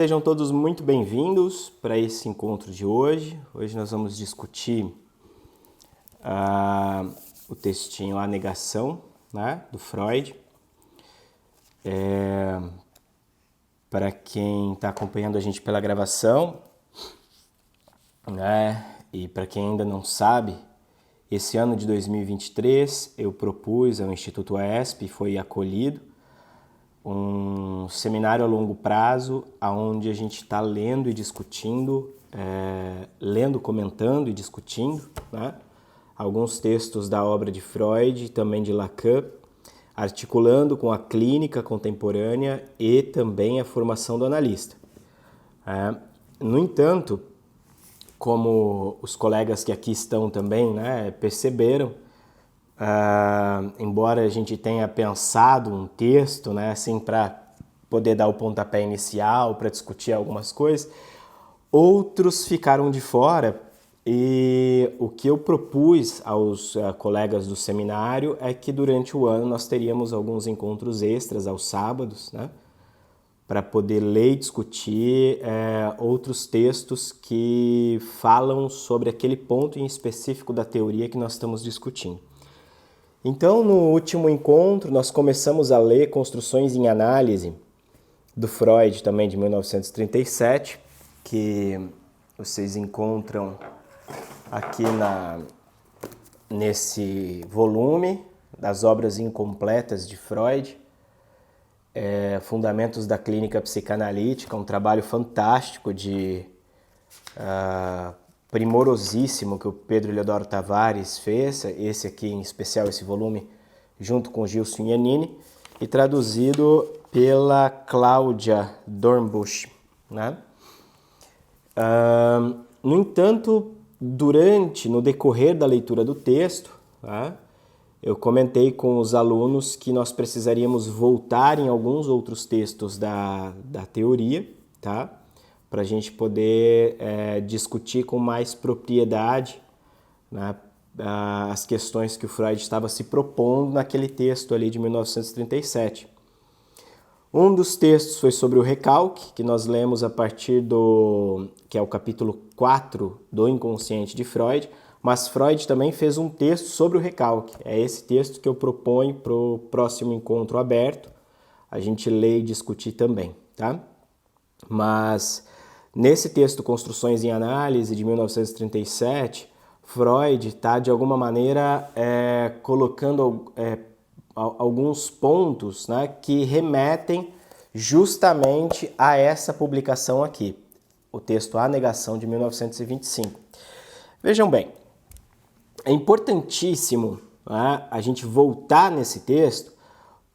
Sejam todos muito bem-vindos para esse encontro de hoje. Hoje nós vamos discutir o textinho A Negação, né, do Freud. Para quem está acompanhando a gente pela gravação, né, e para quem ainda não sabe, esse ano de 2023 eu propus ao Instituto AESP, foi acolhido, um seminário a longo prazo, onde a gente está lendo e discutindo, comentando e discutindo, né, alguns textos da obra de Freud e também de Lacan, articulando com a clínica contemporânea e também a formação do analista. No entanto, como os colegas que aqui estão também, né, perceberam, embora a gente tenha pensado um texto, né, assim, para poder dar o pontapé inicial, para discutir algumas coisas, outros ficaram de fora, e o que eu propus aos colegas do seminário é que durante o ano nós teríamos alguns encontros extras aos sábados, né, para poder ler e discutir outros textos que falam sobre aquele ponto em específico da teoria que nós estamos discutindo. Então, no último encontro, nós começamos a ler Construções em Análise, do Freud, também de 1937, que vocês encontram aqui nesse volume das obras incompletas de Freud, Fundamentos da Clínica Psicanalítica, um trabalho fantástico primorosíssimo que o Pedro Leodoro Tavares fez, esse aqui em especial, esse volume, junto com Gilson Iannini, e traduzido pela Cláudia Dornbusch, né? No entanto, no decorrer da leitura do texto, tá, eu comentei com os alunos que nós precisaríamos voltar em alguns outros textos da teoria, tá? Para a gente poder discutir com mais propriedade, né, as questões que o Freud estava se propondo naquele texto ali de 1937. Um dos textos foi sobre o recalque, que nós lemos a partir que é o capítulo 4 do Inconsciente de Freud, mas Freud também fez um texto sobre o recalque. É esse texto que eu proponho para o próximo encontro aberto, a gente ler e discutir também, tá? Mas nesse texto Construções em Análise, de 1937, Freud está, de alguma maneira, colocando alguns pontos, né, que remetem justamente a essa publicação aqui, o texto A Negação, de 1925. Vejam bem, é importantíssimo, né, a gente voltar nesse texto,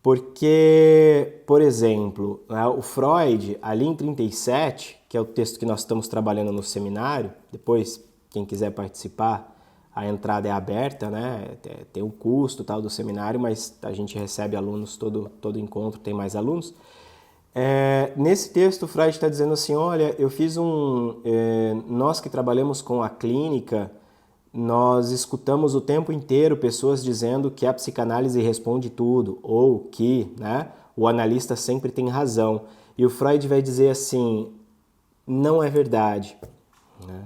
porque, por exemplo, né, o Freud, ali em 37, que é o texto que nós estamos trabalhando no seminário, depois, quem quiser participar, a entrada é aberta, né, tem um custo tal do seminário, mas a gente recebe alunos, todo encontro tem mais alunos. Nesse texto, o Freud está dizendo assim, olha, eu fiz nós que trabalhamos com a clínica, nós escutamos o tempo inteiro pessoas dizendo que a psicanálise responde tudo, ou que, né, o analista sempre tem razão. E o Freud vai dizer assim, não é verdade, né?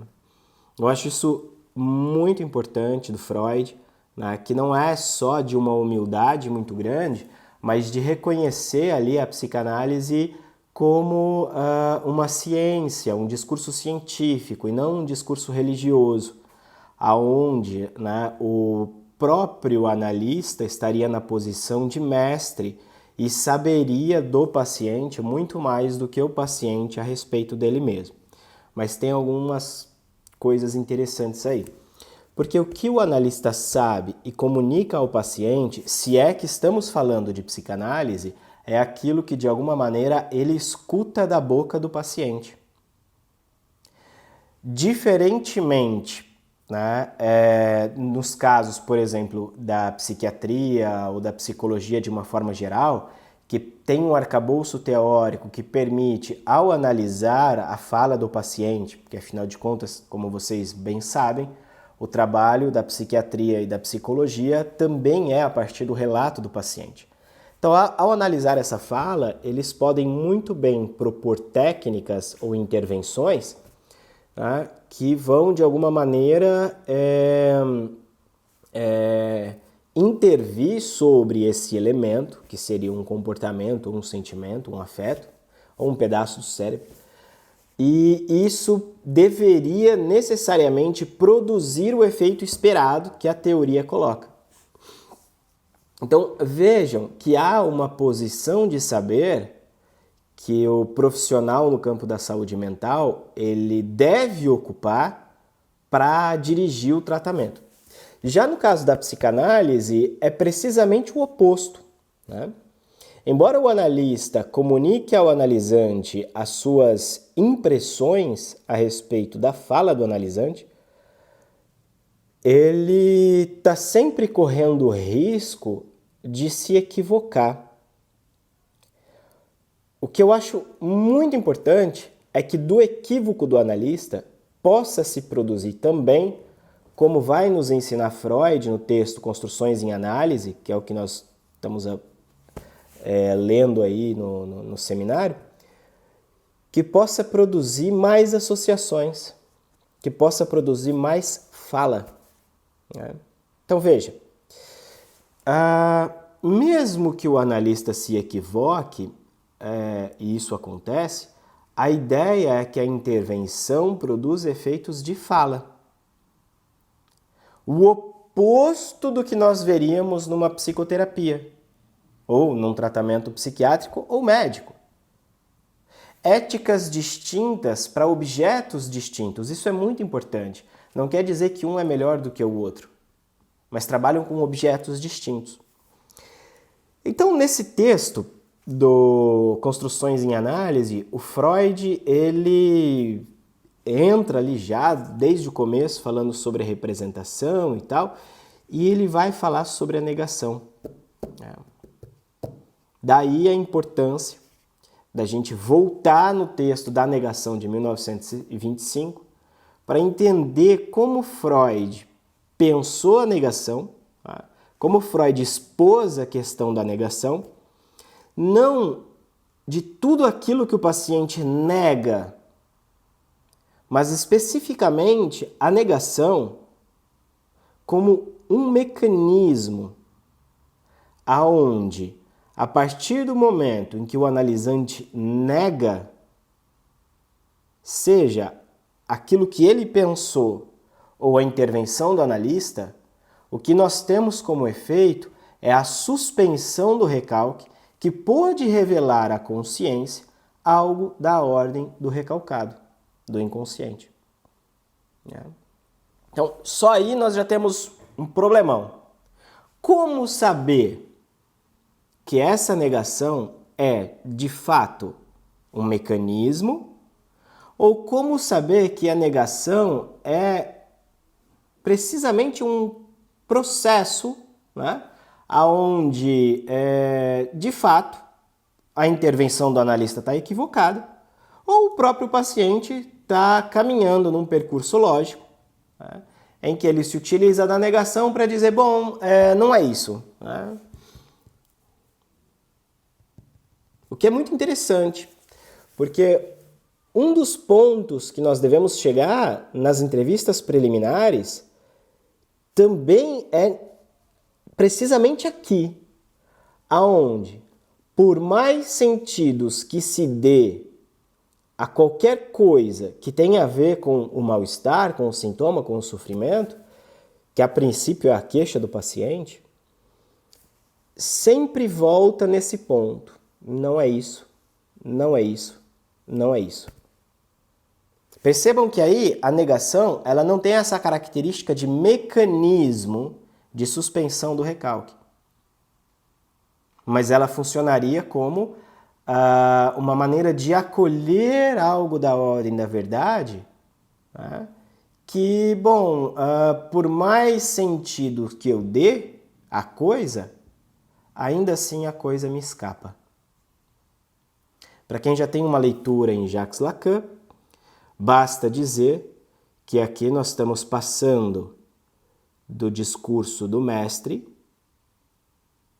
Eu acho isso muito importante do Freud, né, que não é só de uma humildade muito grande, mas de reconhecer ali a psicanálise como uma ciência, um discurso científico e não um discurso religioso, aonde, né, o próprio analista estaria na posição de mestre e saberia do paciente muito mais do que o paciente a respeito dele mesmo. Mas tem algumas coisas interessantes aí. Porque o que o analista sabe e comunica ao paciente, se é que estamos falando de psicanálise, é aquilo que de alguma maneira ele escuta da boca do paciente. Diferentemente, né, nos casos, por exemplo, da psiquiatria ou da psicologia de uma forma geral, que tem um arcabouço teórico que permite, ao analisar a fala do paciente, porque afinal de contas, como vocês bem sabem, o trabalho da psiquiatria e da psicologia também é a partir do relato do paciente. Então, ao analisar essa fala, eles podem muito bem propor técnicas ou intervenções, tá, que vão, de alguma maneira, intervir sobre esse elemento, que seria um comportamento, um sentimento, um afeto, ou um pedaço do cérebro, e isso deveria necessariamente produzir o efeito esperado que a teoria coloca. Então, vejam que há uma posição de saber que o profissional no campo da saúde mental ele deve ocupar para dirigir o tratamento. Já no caso da psicanálise, é precisamente o oposto, né? Embora o analista comunique ao analisante as suas impressões a respeito da fala do analisante, ele está sempre correndo o risco de se equivocar. O que eu acho muito importante é que do equívoco do analista possa se produzir também, como vai nos ensinar Freud no texto Construções em Análise, que é o que nós estamos lendo aí no seminário, que possa produzir mais associações, que possa produzir mais fala, né? Então veja, mesmo que o analista se equivoque, e isso acontece, a ideia é que a intervenção produza efeitos de fala. O oposto do que nós veríamos numa psicoterapia, ou num tratamento psiquiátrico ou médico. Éticas distintas para objetos distintos, isso é muito importante. Não quer dizer que um é melhor do que o outro, mas trabalham com objetos distintos. Então, nesse texto do Construções em Análise, o Freud ele entra ali já desde o começo falando sobre a representação e tal, e ele vai falar sobre a negação. Daí a importância da gente voltar no texto da negação de 1925 para entender como Freud pensou a negação, como Freud expôs a questão da negação, não de tudo aquilo que o paciente nega, mas especificamente a negação como um mecanismo aonde, a partir do momento em que o analisante nega, seja aquilo que ele pensou ou a intervenção do analista, o que nós temos como efeito é a suspensão do recalque que pode revelar à consciência algo da ordem do recalcado, do inconsciente. Então, só aí nós já temos um problemão. Como saber que essa negação é, de fato, um mecanismo? Ou como saber que a negação é precisamente um processo, né, onde, de fato, a intervenção do analista está equivocada, ou o próprio paciente está caminhando num percurso lógico, né, em que ele se utiliza da negação para dizer, bom, não é isso, né? O que é muito interessante, porque um dos pontos que nós devemos chegar nas entrevistas preliminares também é precisamente aqui, aonde, por mais sentidos que se dê a qualquer coisa que tenha a ver com o mal-estar, com o sintoma, com o sofrimento, que a princípio é a queixa do paciente, sempre volta nesse ponto. Não é isso, não é isso, não é isso. Percebam que aí a negação ela não tem essa característica de mecanismo de suspensão do recalque. Mas ela funcionaria como uma maneira de acolher algo da ordem da verdade, né, que, bom, por mais sentido que eu dê à coisa, ainda assim a coisa me escapa. Para quem já tem uma leitura em Jacques Lacan, basta dizer que aqui nós estamos passando do discurso do mestre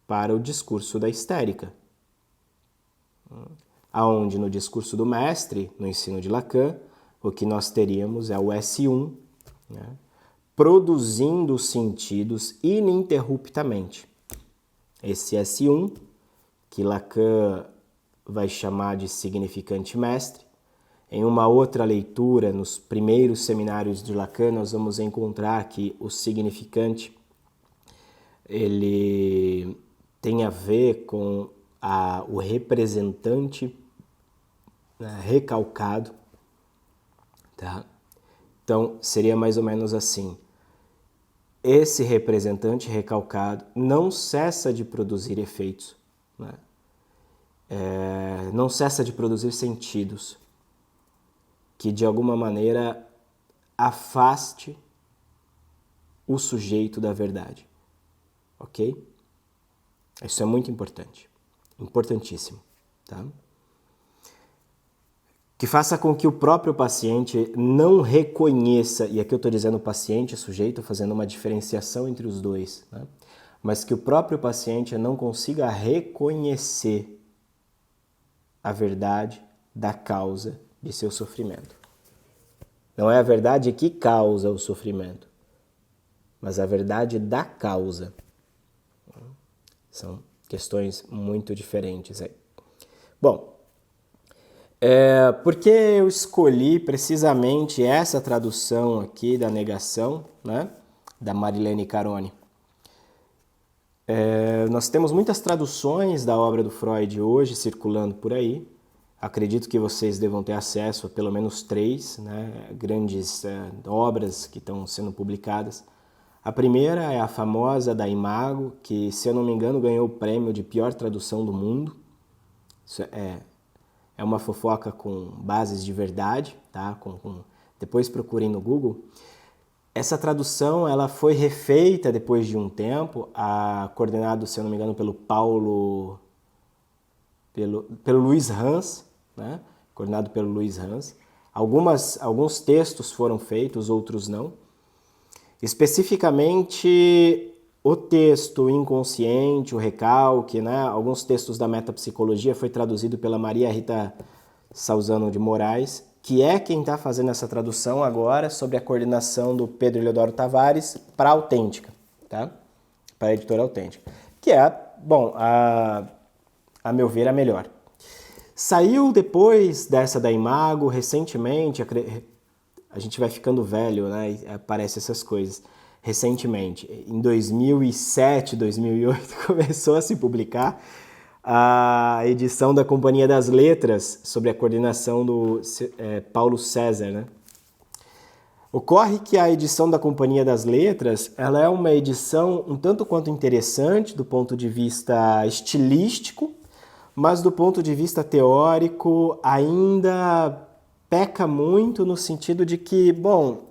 para o discurso da histérica. Aonde no discurso do mestre, no ensino de Lacan, o que nós teríamos é o S1, né, produzindo os sentidos ininterruptamente. Esse S1, que Lacan vai chamar de significante mestre. Em uma outra leitura, nos primeiros seminários de Lacan, nós vamos encontrar que o significante ele tem a ver com o representante, né, recalcado. Tá? Então, seria mais ou menos assim. Esse representante recalcado não cessa de produzir efeitos, né? Não cessa de produzir sentidos que, de alguma maneira, afaste o sujeito da verdade. Ok? Isso é muito importante. Importantíssimo. Tá? Que faça com que o próprio paciente não reconheça, e aqui eu estou dizendo paciente e sujeito, fazendo uma diferenciação entre os dois, né? Mas que o próprio paciente não consiga reconhecer a verdade da causa de seu sofrimento. Não é a verdade que causa o sofrimento, mas a verdade da causa. São questões muito diferentes aí. Bom, por que eu escolhi precisamente essa tradução aqui da negação, né, da Marilene Carone? Nós temos muitas traduções da obra do Freud hoje circulando por aí. Acredito que vocês devam ter acesso a pelo menos 3, né, grandes obras que estão sendo publicadas. A primeira é a famosa da Imago, que, se eu não me engano, ganhou o prêmio de pior tradução do mundo. Isso é uma fofoca com bases de verdade, tá? Depois procurem no Google. Essa tradução ela foi refeita depois de um tempo, coordenado, se eu não me engano, pelo Luiz Hans, né? Coordenado pelo Luiz Hans. Alguns textos foram feitos, outros não. Especificamente o texto inconsciente, o recalque, né? Alguns textos da metapsicologia foi traduzido pela Maria Rita Salzano de Moraes, que é quem está fazendo essa tradução agora, sob a coordenação do Pedro Eleodoro Tavares, para a Autêntica, tá? Para a editora Autêntica. Que é, bom, a meu ver, a melhor. Saiu depois dessa da Imago, recentemente, a gente vai ficando velho, né? E aparecem essas coisas. Recentemente, em 2007, 2008, começou a se publicar a edição da Companhia das Letras, sobre a coordenação do Paulo César, né? Ocorre que a edição da Companhia das Letras, ela é uma edição um tanto quanto interessante do ponto de vista estilístico, mas do ponto de vista teórico ainda peca muito no sentido de que, bom,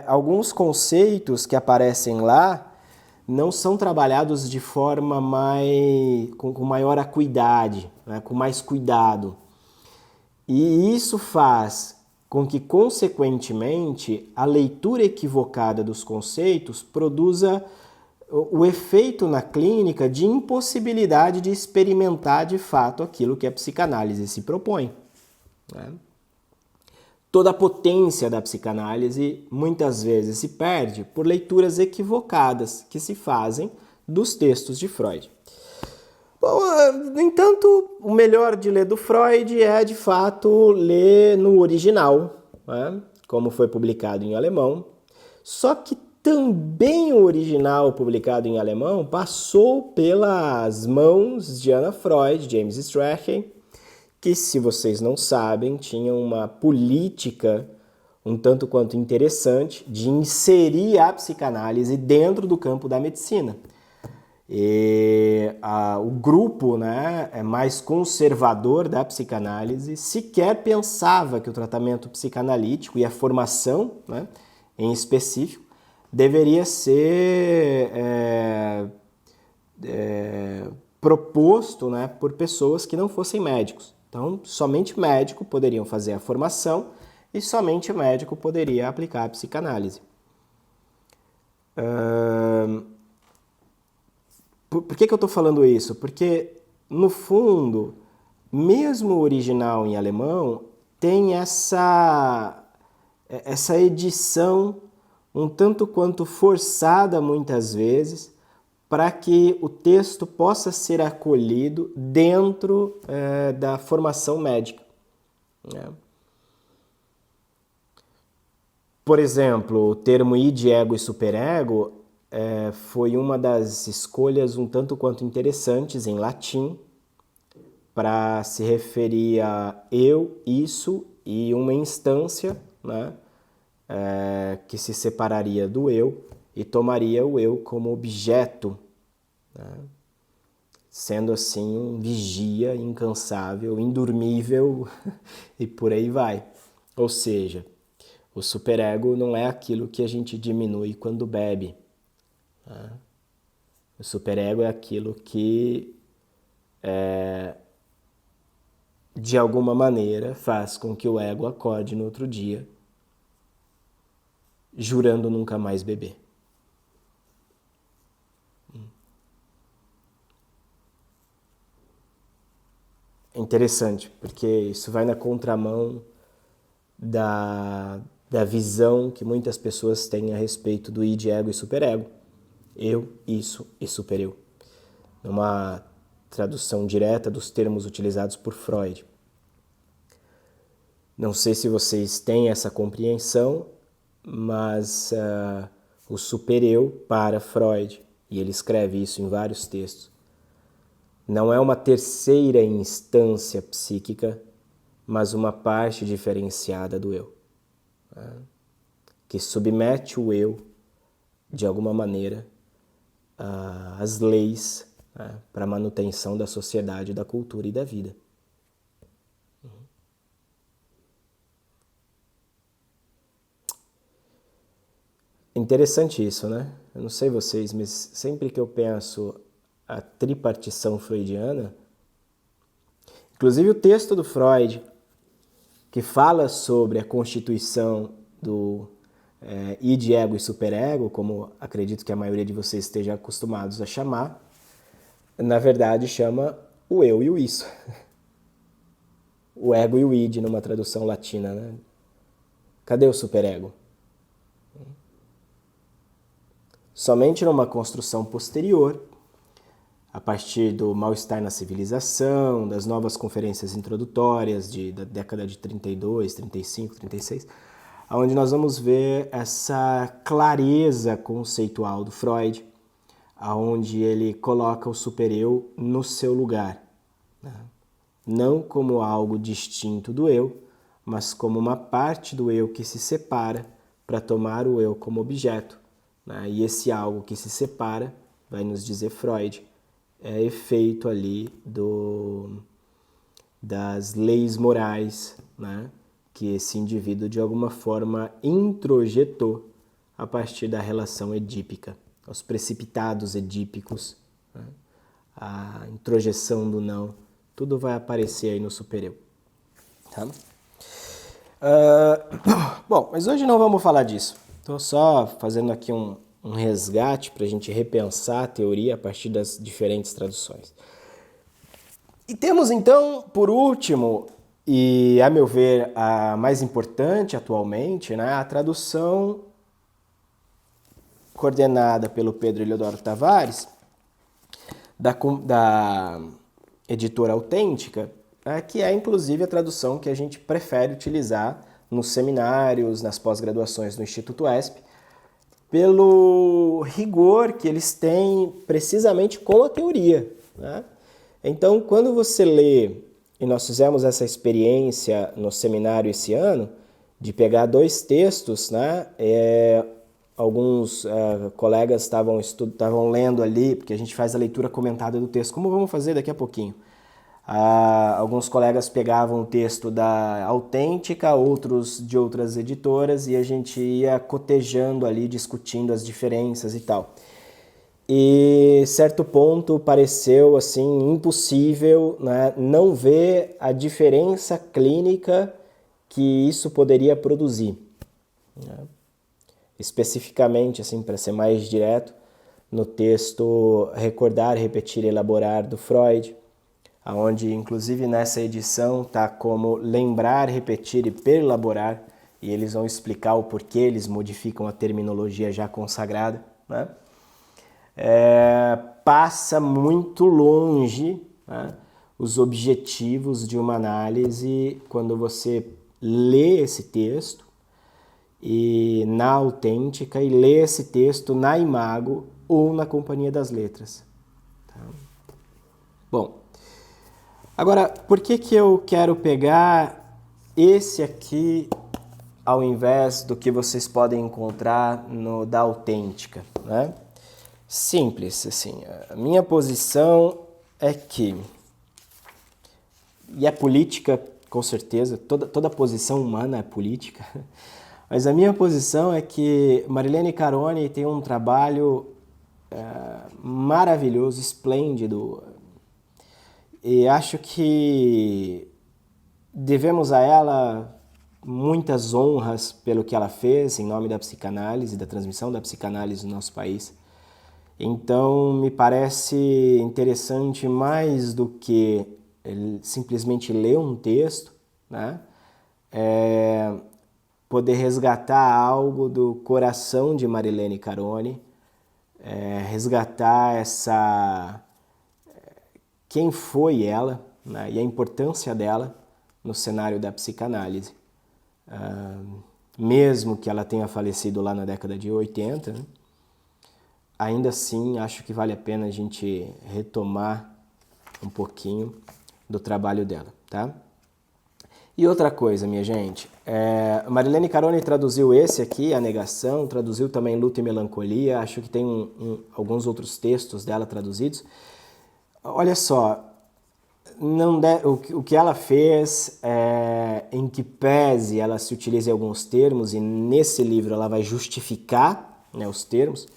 alguns conceitos que aparecem lá não são trabalhados de forma com maior acuidade, né, com mais cuidado. E isso faz com que, consequentemente, a leitura equivocada dos conceitos produza o efeito na clínica de impossibilidade de experimentar de fato aquilo que a psicanálise se propõe, né? Toda a potência da psicanálise muitas vezes se perde por leituras equivocadas que se fazem dos textos de Freud. Bom, no entanto, o melhor de ler do Freud é, de fato, ler no original, né? Como foi publicado em alemão. Só que também o original publicado em alemão passou pelas mãos de Anna Freud, James Strachey, que, se vocês não sabem, tinha uma política um tanto quanto interessante de inserir a psicanálise dentro do campo da medicina. O grupo, né, mais conservador da psicanálise sequer pensava que o tratamento psicanalítico e a formação, né, em específico, deveria ser proposto, né, por pessoas que não fossem médicos. Então, somente médico poderiam fazer a formação e somente médico poderia aplicar a psicanálise. Por que que eu estou falando isso? Porque, no fundo, mesmo o original em alemão tem essa edição um tanto quanto forçada muitas vezes para que o texto possa ser acolhido dentro da formação médica, né? Por exemplo, o termo id, ego e superego foi uma das escolhas um tanto quanto interessantes em latim para se referir a eu, isso e uma instância, né, que se separaria do eu e tomaria o eu como objeto, né, sendo assim um vigia incansável, indormível e por aí vai. Ou seja, o superego não é aquilo que a gente diminui quando bebe, né? O superego é aquilo que de alguma maneira faz com que o ego acorde no outro dia jurando nunca mais beber. É interessante, porque isso vai na contramão da visão que muitas pessoas têm a respeito do id, ego e superego. Eu, isso e supereu. Numa tradução direta dos termos utilizados por Freud. Não sei se vocês têm essa compreensão, mas o supereu para Freud, e ele escreve isso em vários textos, não é uma terceira instância psíquica, mas uma parte diferenciada do eu, né? Que submete o eu, de alguma maneira, às leis, né, para a manutenção da sociedade, da cultura e da vida. Interessante isso, né? Eu não sei vocês, mas sempre que eu penso a tripartição freudiana, inclusive o texto do Freud, que fala sobre a constituição do id, ego e superego, como acredito que a maioria de vocês esteja acostumados a chamar, na verdade chama o eu e o isso. O ego e o id numa tradução latina, né? Cadê o superego? Somente numa construção posterior, a partir do mal-estar na civilização, das novas conferências introdutórias da década de 32, 35, 36, onde nós vamos ver essa clareza conceitual do Freud, onde ele coloca o supereu no seu lugar, né? Não como algo distinto do eu, mas como uma parte do eu que se separa para tomar o eu como objeto, né? E esse algo que se separa, vai nos dizer Freud, é efeito ali das leis morais, né, que esse indivíduo de alguma forma introjetou a partir da relação edípica, os precipitados edípicos, né, a introjeção do não, tudo vai aparecer aí no supereu. Tá? Bom, mas hoje não vamos falar disso. Estou só fazendo aqui um resgate para a gente repensar a teoria a partir das diferentes traduções. E temos então, por último, e a meu ver a mais importante atualmente, né, a tradução coordenada pelo Pedro Eliodoro Tavares, da editora Autêntica, que é inclusive a tradução que a gente prefere utilizar nos seminários, nas pós-graduações no Instituto ESP, pelo rigor que eles têm precisamente com a teoria, né? Então, quando você lê, e nós fizemos essa experiência no seminário esse ano, de pegar 2 textos, né? Alguns colegas estavam lendo ali, porque a gente faz a leitura comentada do texto, como vamos fazer daqui a pouquinho. Alguns colegas pegavam o texto da Autêntica, outros de outras editoras, e a gente ia cotejando ali, discutindo as diferenças e tal. E certo ponto pareceu assim impossível, né, não ver a diferença clínica que isso poderia produzir, né? Especificamente, assim, para ser mais direto, no texto Recordar, Repetir e Elaborar, do Freud, onde, inclusive, nessa edição está como lembrar, repetir e perelaborar, e eles vão explicar o porquê eles modificam a terminologia já consagrada, né? Passa muito longe, né, os objetivos de uma análise quando você lê esse texto e na Autêntica e lê esse texto na Imago ou na Companhia das Letras. Tá? Bom, agora, por que eu quero pegar esse aqui ao invés do que vocês podem encontrar no da Autêntica, né? Simples, assim, a minha posição é que, e é política, com certeza, toda posição humana é política, mas a minha posição é que Marilene Carone tem um trabalho maravilhoso, esplêndido, e acho que devemos a ela muitas honras pelo que ela fez em nome da psicanálise, da transmissão da psicanálise no nosso país. Então, me parece interessante mais do que simplesmente ler um texto, né? Poder resgatar algo do coração de Marilene Carone, resgatar quem foi ela, né? E a importância dela no cenário da psicanálise. Mesmo que ela tenha falecido lá na década de 80, né? Ainda assim, acho que vale a pena a gente retomar um pouquinho do trabalho dela, tá? E outra coisa, minha gente, Marilene Carone traduziu esse aqui, A Negação, traduziu também Luto e Melancolia, acho que tem alguns outros textos dela traduzidos. Olha só, o que ela fez, em que pese ela se utiliza em alguns termos, e nesse livro ela vai justificar, né, os termos,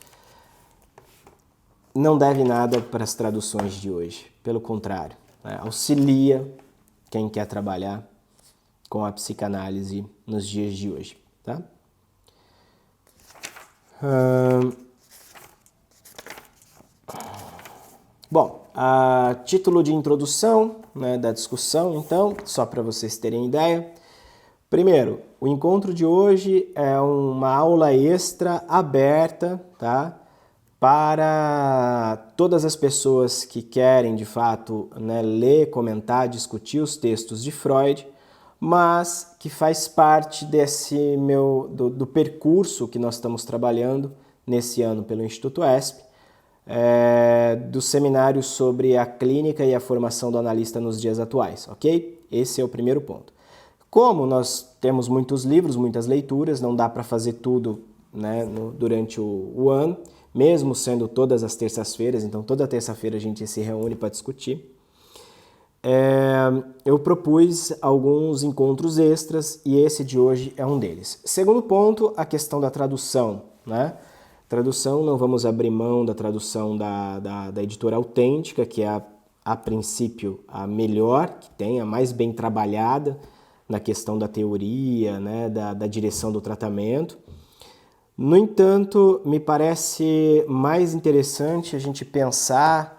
não deve nada para as traduções de hoje. Pelo contrário, né, auxilia quem quer trabalhar com a psicanálise nos dias de hoje. Tá? Bom, a título de introdução, né, da discussão, então, só para vocês terem ideia. Primeiro, o encontro de hoje é uma aula extra aberta, tá? Para todas as pessoas que querem, de fato, né, ler, comentar, discutir os textos de Freud, mas que faz parte desse do percurso que nós estamos trabalhando nesse ano pelo Instituto ESP, do seminário sobre a clínica e a formação do analista nos dias atuais, ok? Esse é o primeiro ponto. Como nós temos muitos livros, muitas leituras, não dá para fazer tudo, né, durante o ano, mesmo sendo todas as terças-feiras, então toda terça-feira a gente se reúne para discutir. Eu propus alguns encontros extras e esse de hoje é um deles. Segundo ponto, a questão da tradução, né? Tradução, não vamos abrir mão da tradução da editora Autêntica, que é a princípio a melhor que tem, a mais bem trabalhada na questão da teoria, né, da direção do tratamento. No entanto, me parece mais interessante a gente pensar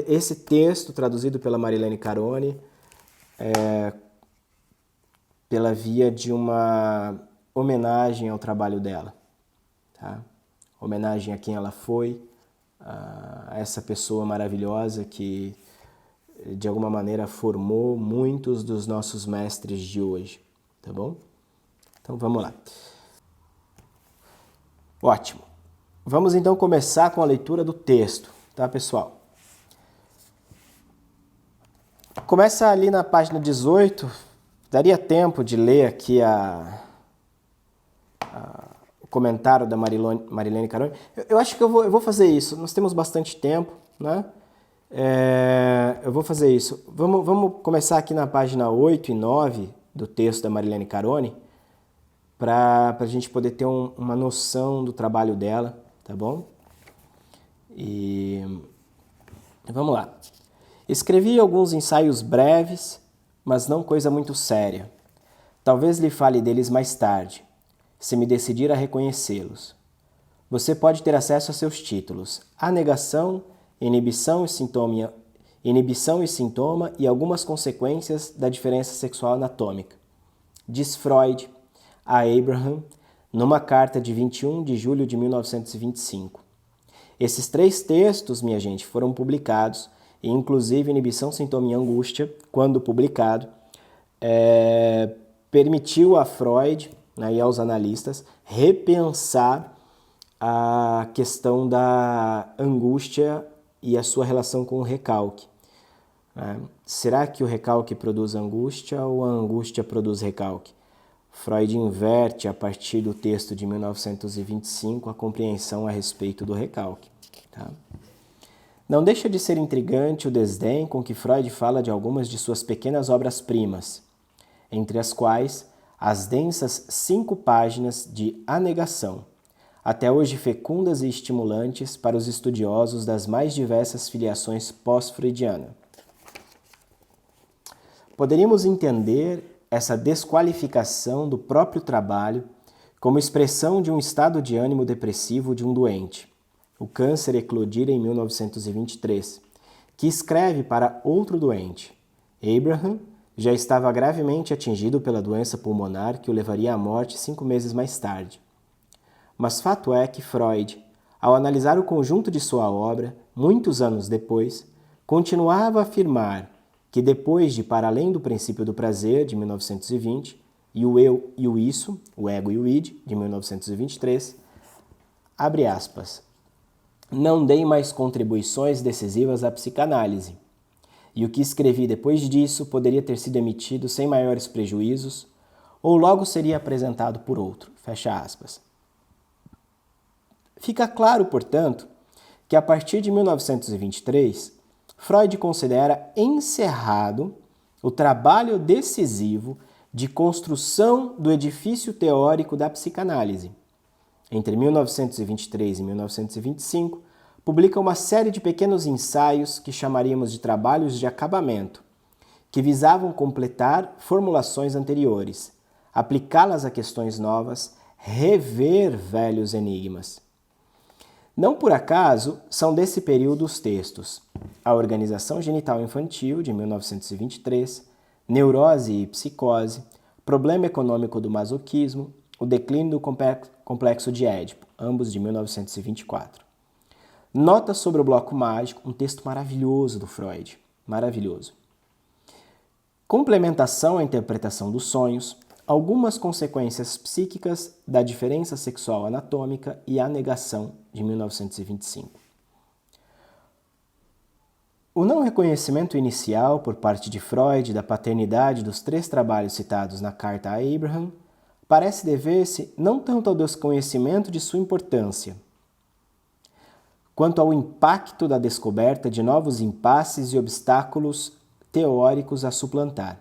esse texto traduzido pela Marilene Carone pela via de uma homenagem ao trabalho dela, tá? Homenagem a quem ela foi, a essa pessoa maravilhosa que de alguma maneira formou muitos dos nossos mestres de hoje, tá bom? Então vamos lá. Ótimo. Vamos então começar com a leitura do texto, tá, pessoal? Começa ali na página 18, daria tempo de ler aqui o comentário da Marilene Carone. Eu acho que eu vou fazer isso, nós temos bastante tempo, né? Eu vou fazer isso. Vamos começar aqui na página 8 e 9 do texto da Marilene Carone, para a gente poder ter uma noção do trabalho dela, tá bom? E vamos lá. Escrevi alguns ensaios breves, mas não coisa muito séria. Talvez lhe fale deles mais tarde, se me decidir a reconhecê-los. você pode ter acesso a seus títulos: A Negação, Inibição e Sintoma e algumas consequências da diferença sexual anatômica. Diz Freud a Abraham numa carta de 21 de julho de 1925. Esses 3 textos, minha gente, foram publicados, e inclusive Inibição, Sintoma e Angústia, quando publicado, permitiu a Freud, né, e aos analistas repensar a questão da angústia e a sua relação com o recalque. Será que o recalque produz angústia ou a angústia produz recalque? Freud inverte, a partir do texto de 1925, a compreensão a respeito do recalque. Tá? Não deixa de ser intrigante o desdém com que Freud fala de algumas de suas pequenas obras-primas, entre as quais as densas 5 páginas de A Negação, até hoje fecundas e estimulantes para os estudiosos das mais diversas filiações pós-freudiana. Poderíamos entender essa desqualificação do próprio trabalho como expressão de um estado de ânimo depressivo de um doente, o câncer eclodira em 1923, que escreve para outro doente. Abraham já estava gravemente atingido pela doença pulmonar que o levaria à morte 5 meses mais tarde. Mas fato é que Freud, ao analisar o conjunto de sua obra, muitos anos depois, continuava a afirmar que depois de Para Além do Princípio do Prazer, de 1920, e o Eu e o Isso, o Ego e o Id, de 1923, abre aspas, não dei mais contribuições decisivas à psicanálise, e o que escrevi depois disso poderia ter sido emitido sem maiores prejuízos, ou logo seria apresentado por outro, fecha aspas. Fica claro, portanto, que a partir de 1923, Freud considera encerrado o trabalho decisivo de construção do edifício teórico da psicanálise. Entre 1923 e 1925, publica uma série de pequenos ensaios que chamaríamos de trabalhos de acabamento, que visavam completar formulações anteriores, aplicá-las a questões novas, rever velhos enigmas. Não por acaso são desse período os textos A Organização Genital Infantil, de 1923, Neurose e Psicose, Problema Econômico do Masoquismo, O Declínio do Complexo de Édipo, ambos de 1924. Nota sobre o Bloco Mágico, um texto maravilhoso do Freud, maravilhoso. Complementação à interpretação dos sonhos, algumas consequências psíquicas da diferença sexual anatômica e a negação, de 1925. O não reconhecimento inicial por parte de Freud da paternidade dos 3 trabalhos citados na carta a Abraham parece dever-se não tanto ao desconhecimento de sua importância, quanto ao impacto da descoberta de novos impasses e obstáculos teóricos a suplantar.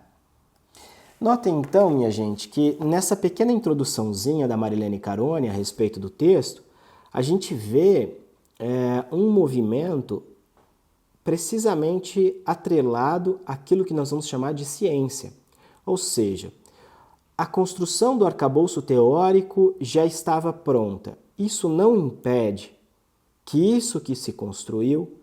Notem então, minha gente, que nessa pequena introduçãozinha da Marilene Carone a respeito do texto, a gente vê um movimento precisamente atrelado àquilo que nós vamos chamar de ciência. Ou seja, a construção do arcabouço teórico já estava pronta. Isso não impede que isso que se construiu,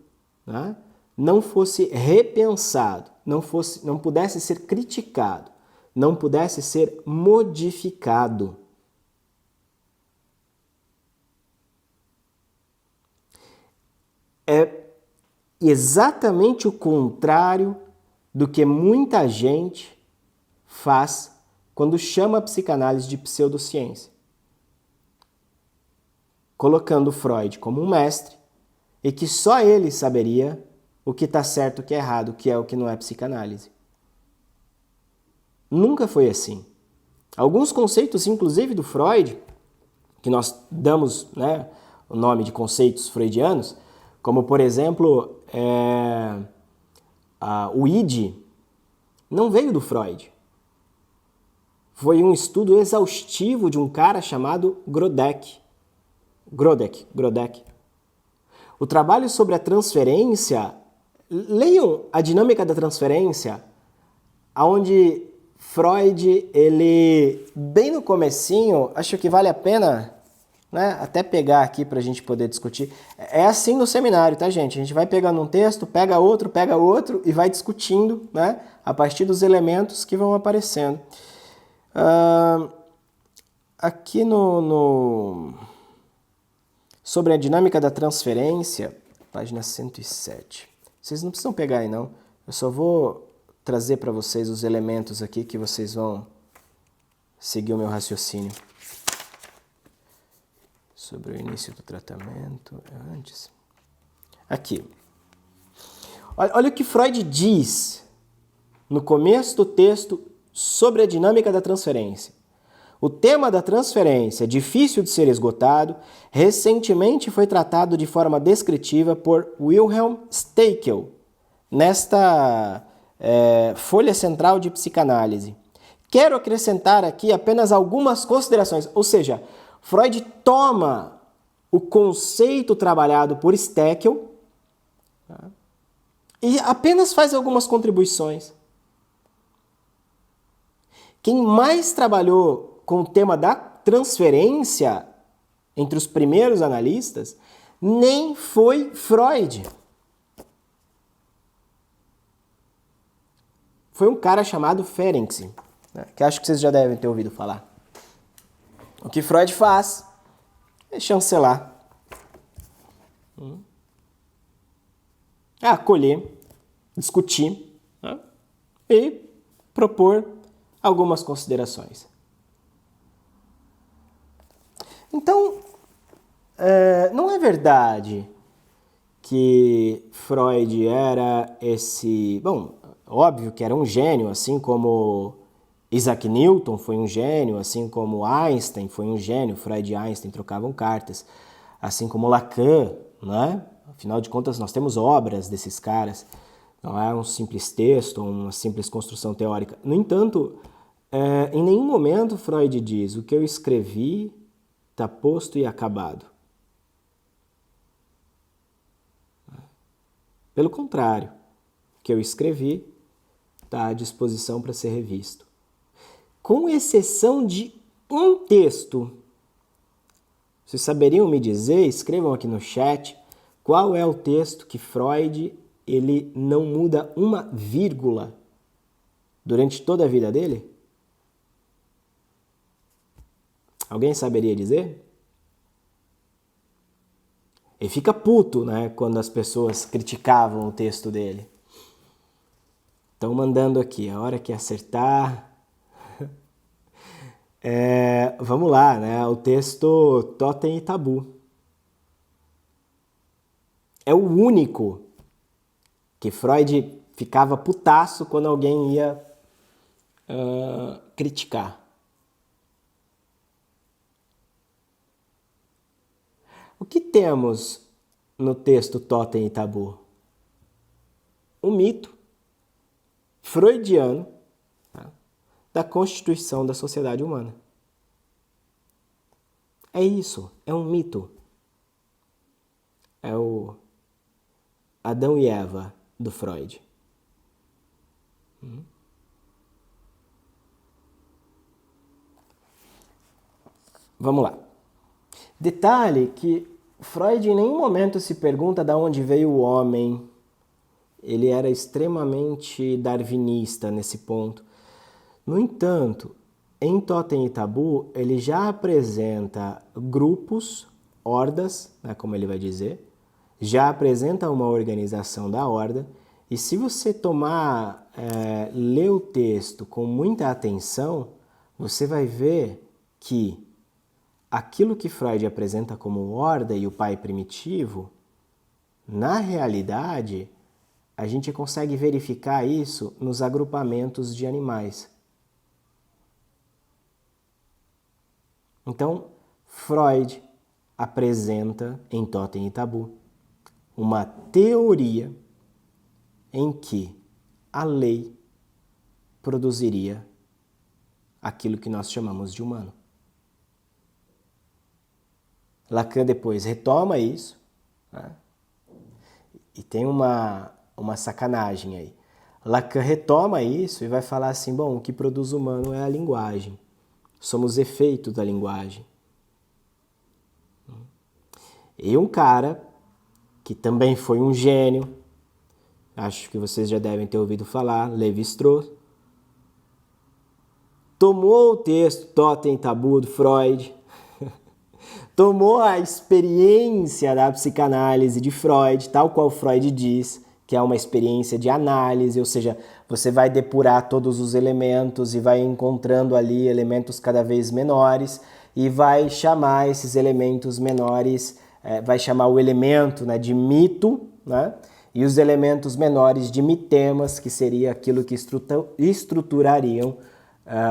né, não fosse repensado, não pudesse ser criticado, não pudesse ser modificado. É exatamente o contrário do que muita gente faz quando chama a psicanálise de pseudociência, colocando Freud como um mestre e que só ele saberia o que está certo e o que é errado, o que é o que não é psicanálise. Nunca foi assim. Alguns conceitos, inclusive do Freud, que nós damos, né, o nome de conceitos freudianos, como, por exemplo, o id, não veio do Freud. Foi um estudo exaustivo de um cara chamado Grodeck. O trabalho sobre a transferência, leiam a dinâmica da transferência, onde Freud, ele, bem no comecinho, acho que vale a pena né? Até pegar aqui para a gente poder discutir. É assim no seminário, tá, gente? A gente vai pegando um texto, pega outro e vai discutindo, né? A partir dos elementos que vão aparecendo. Aqui sobre a dinâmica da transferência, página 107. Vocês não precisam pegar aí, não. Eu só vou trazer para vocês os elementos aqui que vocês vão seguir o meu raciocínio. Sobre o início do tratamento, antes. Aqui. Olha o que Freud diz no começo do texto sobre a dinâmica da transferência. O tema da transferência, difícil de ser esgotado, recentemente foi tratado de forma descritiva por Wilhelm Steikel, nesta folha central de psicanálise. Quero acrescentar aqui apenas algumas considerações, ou seja, Freud toma o conceito trabalhado por Steikel, tá, e apenas faz algumas contribuições. Quem mais trabalhou com o tema da transferência entre os primeiros analistas nem foi Freud. Foi um cara chamado Ferenczi, né, que acho que vocês já devem ter ouvido falar. O que Freud faz é chancelar, acolher, discutir, né, e propor algumas considerações. Então, não é verdade que Freud era esse... Bom, óbvio que era um gênio, assim como Isaac Newton foi um gênio, assim como Einstein foi um gênio, Freud e Einstein trocavam cartas, assim como Lacan, né? Afinal de contas, nós temos obras desses caras, não é um simples texto, uma simples construção teórica. No entanto, em nenhum momento Freud diz: o que eu escrevi está posto e acabado. Pelo contrário, o que eu escrevi está à disposição para ser revisto. Com exceção de um texto. Vocês saberiam me dizer, escrevam aqui no chat, qual é o texto que Freud ele não muda uma vírgula durante toda a vida dele? Alguém saberia dizer? Ele fica puto, né, quando as pessoas criticavam o texto dele. Estão mandando aqui, a hora que acertar... vamos lá, né? O texto Totem e Tabu. É o único que Freud ficava putaço quando alguém ia criticar. O que temos no texto Totem e Tabu? Um mito freudiano, tá, da constituição da sociedade humana. É isso, é um mito. É o Adão e Eva do Freud. Vamos lá. Detalhe que Freud em nenhum momento se pergunta de onde veio o homem. Ele era extremamente darwinista nesse ponto. No entanto, em Totem e Tabu, ele já apresenta grupos, hordas, né, como ele vai dizer, já apresenta uma organização da horda, e se você ler o texto com muita atenção, você vai ver que aquilo que Freud apresenta como horda e o pai primitivo, na realidade, a gente consegue verificar isso nos agrupamentos de animais. Então, Freud apresenta em Totem e Tabu uma teoria em que a lei produziria aquilo que nós chamamos de humano. Lacan depois retoma isso, né? E tem uma sacanagem aí. Lacan retoma isso e vai falar assim, bom, o que produz o humano é a linguagem. Somos efeito da linguagem. E um cara que também foi um gênio, acho que vocês já devem ter ouvido falar, Levi-Strauss, tomou o texto Totem e Tabu do Freud, tomou a experiência da psicanálise de Freud, tal qual Freud diz, que é uma experiência de análise, ou seja, você vai depurar todos os elementos e vai encontrando ali elementos cada vez menores e vai chamar esses elementos menores, vai chamar o elemento, né, de mito, né, e os elementos menores de mitemas, que seria aquilo que estruturariam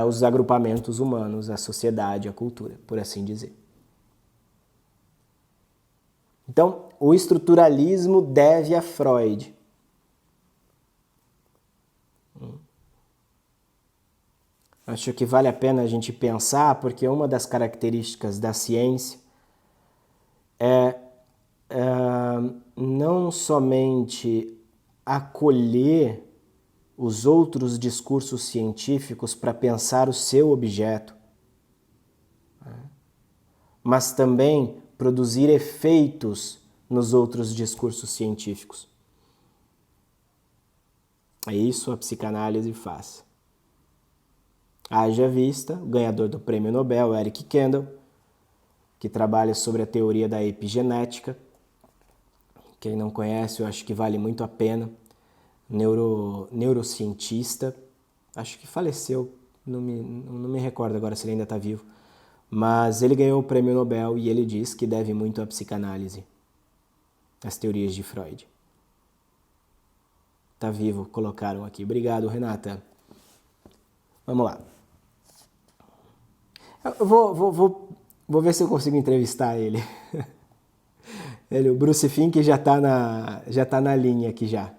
os agrupamentos humanos, a sociedade, a cultura, por assim dizer. Então, o estruturalismo deve a Freud. Acho que vale a pena a gente pensar, porque uma das características da ciência é não somente acolher os outros discursos científicos para pensar o seu objeto, mas também produzir efeitos nos outros discursos científicos. É isso a psicanálise faz. Haja vista, o ganhador do Prêmio Nobel, Eric Kandel, que trabalha sobre a teoria da epigenética. Quem não conhece, eu acho que vale muito a pena. Neurocientista, acho que faleceu, não me recordo agora se ele ainda está vivo, mas ele ganhou o Prêmio Nobel e ele diz que deve muito à psicanálise, às teorias de Freud. Tá vivo, colocaram aqui. Obrigado, Renata. Vamos lá. Eu vou ver se eu consigo entrevistar ele. O Bruce Fink já tá na linha aqui já.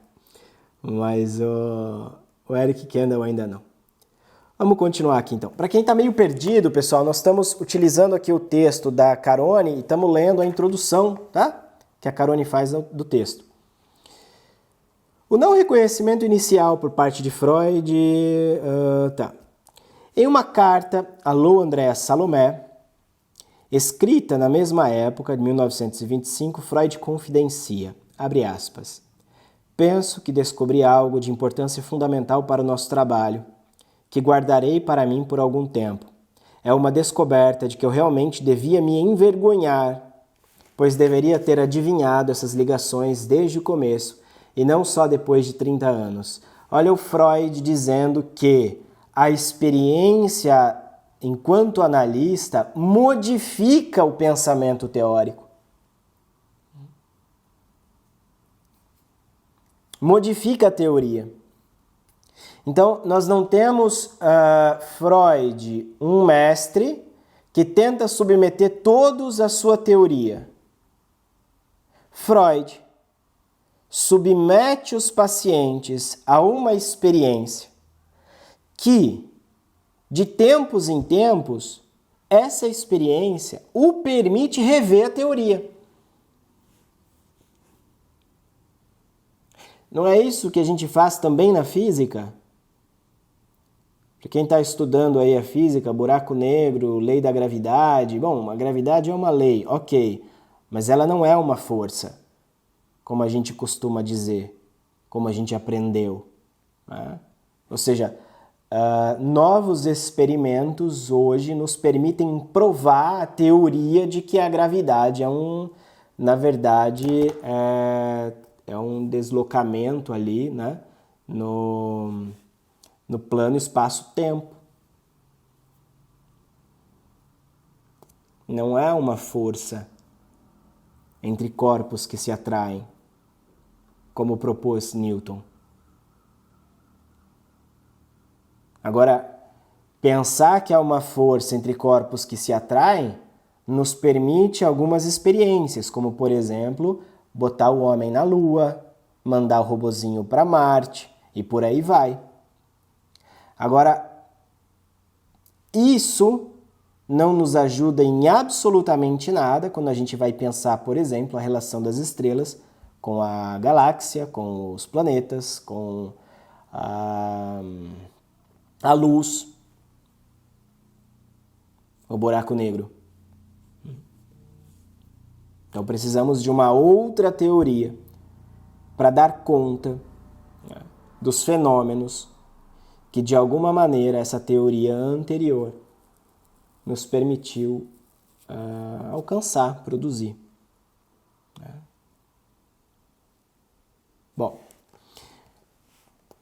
Mas o Eric Kandel ainda não. Vamos continuar aqui então. Para quem está meio perdido, pessoal, nós estamos utilizando aqui o texto da Carone e estamos lendo a introdução, tá? Que a Carone faz do texto. O não reconhecimento inicial por parte de Freud... tá. Em uma carta a Lou Andréa Salomé, escrita na mesma época, de 1925, Freud confidencia, abre aspas, penso que descobri algo de importância fundamental para o nosso trabalho, que guardarei para mim por algum tempo. É uma descoberta de que eu realmente devia me envergonhar, pois deveria ter adivinhado essas ligações desde o começo, e não só depois de 30 anos. Olha o Freud dizendo que a experiência, enquanto analista, modifica o pensamento teórico. Modifica a teoria. Então, nós não temos Freud, um mestre, que tenta submeter todos à sua teoria. Freud submete os pacientes a uma experiência que, de tempos em tempos, essa experiência o permite rever a teoria. Não é isso que a gente faz também na física? Para quem está estudando aí a física, buraco negro, lei da gravidade, bom, a gravidade é uma lei, ok, mas ela não é uma força, como a gente costuma dizer, como a gente aprendeu, né? Ou seja, novos experimentos hoje nos permitem provar a teoria de que a gravidade na verdade, é um deslocamento ali, né, no plano espaço-tempo. Não é uma força entre corpos que se atraem, como propôs Newton. Agora, pensar que há uma força entre corpos que se atraem nos permite algumas experiências, como, por exemplo, botar o homem na Lua, mandar o robozinho para Marte e por aí vai. Agora, isso não nos ajuda em absolutamente nada quando a gente vai pensar, por exemplo, a relação das estrelas com a galáxia, com os planetas, com a luz, o buraco negro. Então precisamos de uma outra teoria para dar conta, né, dos fenômenos que de alguma maneira essa teoria anterior nos permitiu alcançar, produzir. Bom,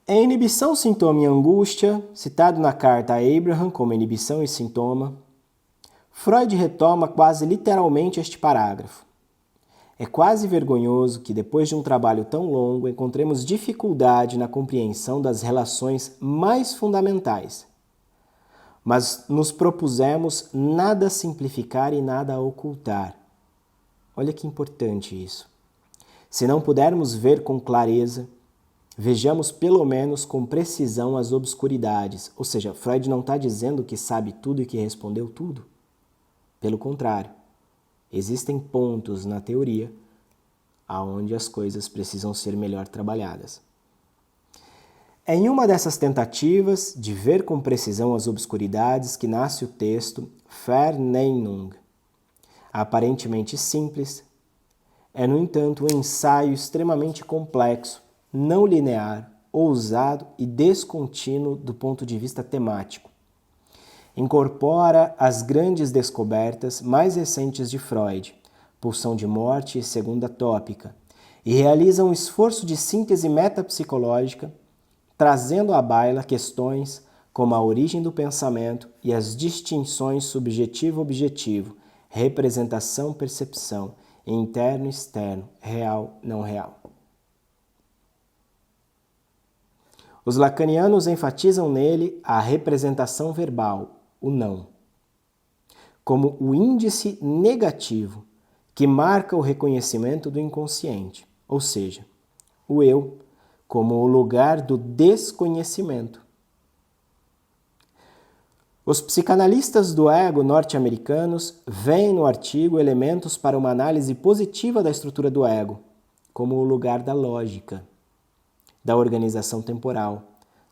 em inibição, sintoma e angústia, citado na carta a Abraham como inibição e sintoma, Freud retoma quase literalmente este parágrafo. É quase vergonhoso que, depois de um trabalho tão longo, encontremos dificuldade na compreensão das relações mais fundamentais. Mas nos propusemos nada simplificar e nada ocultar. Olha que importante isso. Se não pudermos ver com clareza, vejamos pelo menos com precisão as obscuridades. Ou seja, Freud não está dizendo que sabe tudo e que respondeu tudo. Pelo contrário, existem pontos na teoria onde as coisas precisam ser melhor trabalhadas. Em uma dessas tentativas de ver com precisão as obscuridades que nasce o texto Verneinung. Aparentemente simples, é, no entanto, um ensaio extremamente complexo, não linear, ousado e descontínuo do ponto de vista temático. Incorpora as grandes descobertas mais recentes de Freud, pulsão de morte e segunda tópica, e realiza um esforço de síntese metapsicológica, trazendo à baila questões como a origem do pensamento e as distinções subjetivo-objetivo, representação-percepção, interno-externo, real-não real. Os lacanianos enfatizam nele a representação verbal, o não, como o índice negativo que marca o reconhecimento do inconsciente, ou seja, o eu como o lugar do desconhecimento. Os psicanalistas do ego norte-americanos veem no artigo elementos para uma análise positiva da estrutura do ego, como o lugar da lógica, da organização temporal,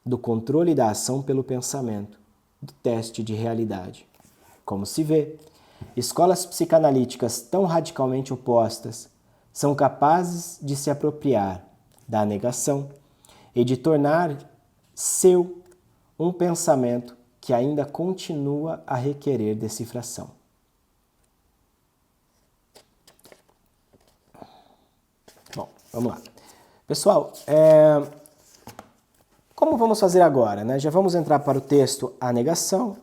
do controle da ação pelo pensamento, do teste de realidade. Como se vê, escolas psicanalíticas tão radicalmente opostas são capazes de se apropriar da negação e de tornar seu um pensamento que ainda continua a requerer decifração. Bom, vamos lá. Pessoal, como vamos fazer agora, né? Já vamos entrar para o texto A Negação.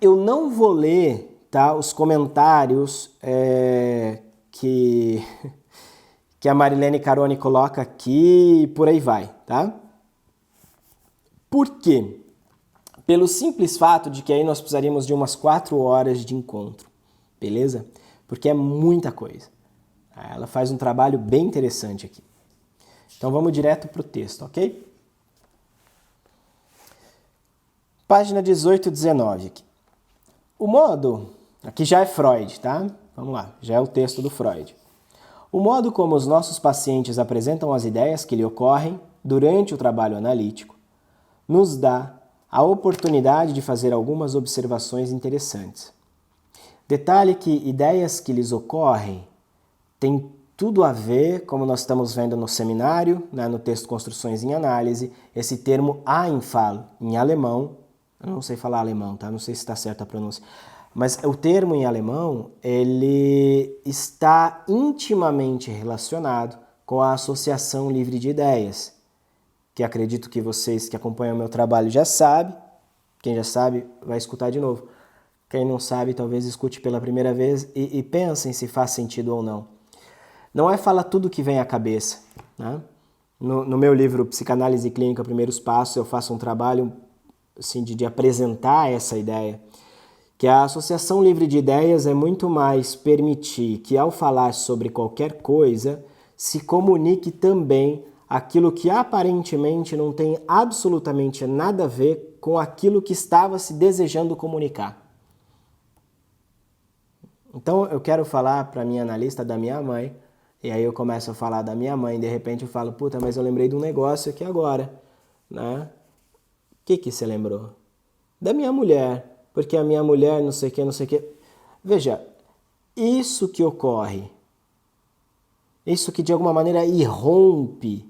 Eu não vou ler, tá, os comentários que a Marilene Caroni coloca aqui e por aí vai, tá? Por quê? Pelo simples fato de que aí nós precisaríamos de umas 4 horas de encontro, beleza? Porque é muita coisa. Ela faz um trabalho bem interessante aqui. Então vamos direto para o texto, ok? Página 18 e 19 aqui. O modo, aqui já é Freud, tá? Vamos lá, já é o texto do Freud. O modo como os nossos pacientes apresentam as ideias que lhe ocorrem durante o trabalho analítico nos dá a oportunidade de fazer algumas observações interessantes. Detalhe que ideias que lhes ocorrem têm tudo a ver, como nós estamos vendo no seminário, né, no texto Construções em Análise, esse termo Einfall, em alemão, eu não sei falar alemão, tá? Não sei se está certa a pronúncia, mas o termo em alemão, ele está intimamente relacionado com a associação livre de ideias, que acredito que vocês que acompanham o meu trabalho já sabem. Quem já sabe vai escutar de novo. Quem não sabe, talvez escute pela primeira vez e pensem se faz sentido ou não. Não é falar tudo que vem à cabeça, né? No meu livro Psicanálise Clínica, Primeiros Passos, eu faço um trabalho assim, de apresentar essa ideia, que a associação livre de ideias é muito mais permitir que, ao falar sobre qualquer coisa, se comunique também aquilo que aparentemente não tem absolutamente nada a ver com aquilo que estava se desejando comunicar. Então eu quero falar para a minha analista da minha mãe, e aí eu começo a falar da minha mãe, de repente eu falo, puta, mas eu lembrei de um negócio aqui agora, né? O que você lembrou? Da minha mulher, porque a minha mulher não sei o que, não sei o que. Veja, isso que ocorre, isso que de alguma maneira irrompe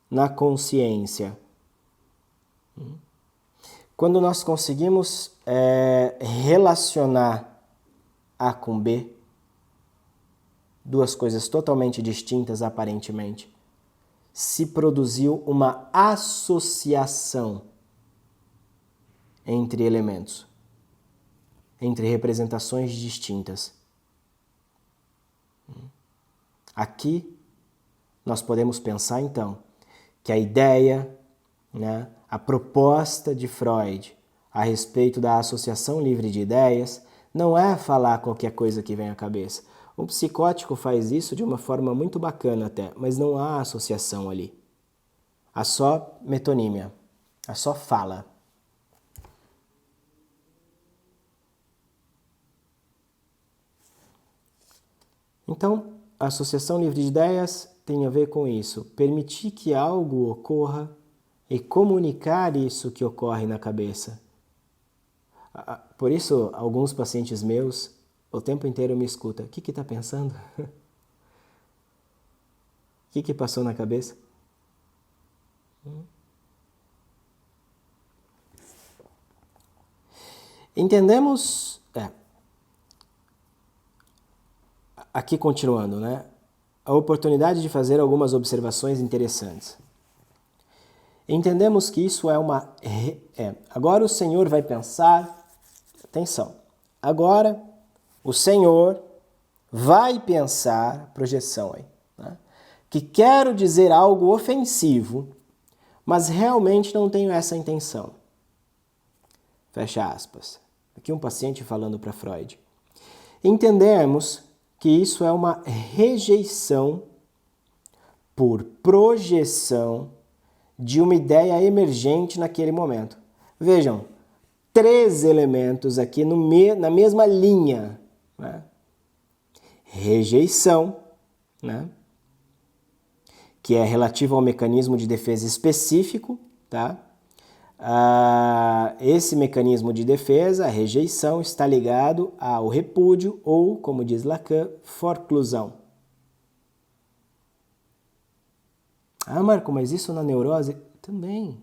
na consciência. Quando nós conseguimos relacionar A com B, duas coisas totalmente distintas aparentemente, se produziu uma associação entre elementos, entre representações distintas. Aqui nós podemos pensar então que a ideia, né, a proposta de Freud a respeito da associação livre de ideias não é falar qualquer coisa que vem à cabeça. Um psicótico faz isso de uma forma muito bacana até, mas não há associação ali. Há só metonímia, há só fala. Então, a associação livre de ideias tem a ver com isso, permitir que algo ocorra e comunicar isso que ocorre na cabeça. Por isso, alguns pacientes meus o tempo inteiro me escutam. O que está pensando? O que passou na cabeça? Entendemos... Aqui continuando, né? A oportunidade de fazer algumas observações interessantes. Entendemos que isso é uma... Agora o Senhor vai pensar... Atenção. Agora o Senhor vai pensar... Projeção aí. Né? Que quero dizer algo ofensivo, mas realmente não tenho essa intenção. Fecha aspas. Aqui um paciente falando para Freud. Entendemos que isso é uma rejeição por projeção de uma ideia emergente naquele momento. Vejam, 3 elementos aqui na mesma linha. Né? Rejeição, né? Que é relativo ao mecanismo de defesa específico, tá? Esse mecanismo de defesa, a rejeição, está ligado ao repúdio ou, como diz Lacan, forclusão. Marco, mas isso na neurose? Também.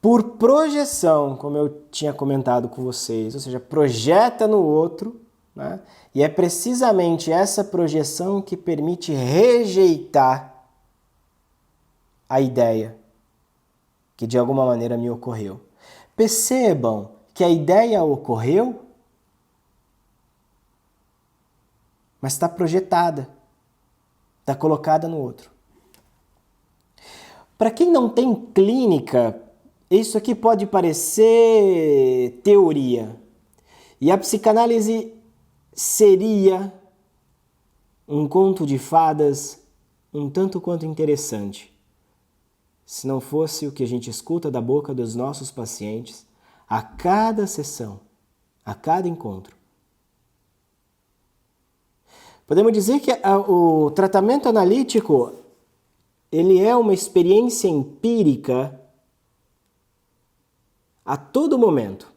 Por projeção, como eu tinha comentado com vocês, ou seja, projeta no outro, né? E é precisamente essa projeção que permite rejeitar a ideia que de alguma maneira me ocorreu. Percebam que a ideia ocorreu, mas está projetada, está colocada no outro. Para quem não tem clínica, isso aqui pode parecer teoria. E a psicanálise seria um conto de fadas um tanto quanto interessante, se não fosse o que a gente escuta da boca dos nossos pacientes a cada sessão, a cada encontro. Podemos dizer que o tratamento analítico ele é uma experiência empírica a todo momento.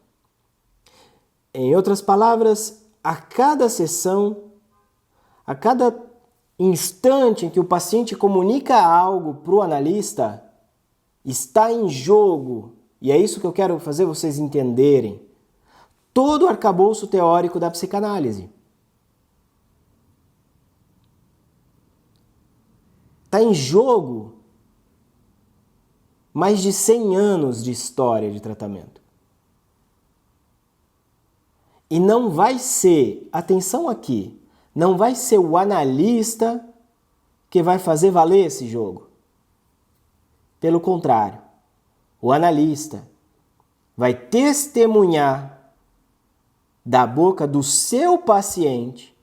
Em outras palavras, a cada sessão, a cada instante em que o paciente comunica algo para o analista, está em jogo, e é isso que eu quero fazer vocês entenderem, todo o arcabouço teórico da psicanálise. Está em jogo mais de 100 anos de história de tratamento. E não vai ser, atenção aqui, não vai ser o analista que vai fazer valer esse jogo. Pelo contrário, o analista vai testemunhar da boca do seu paciente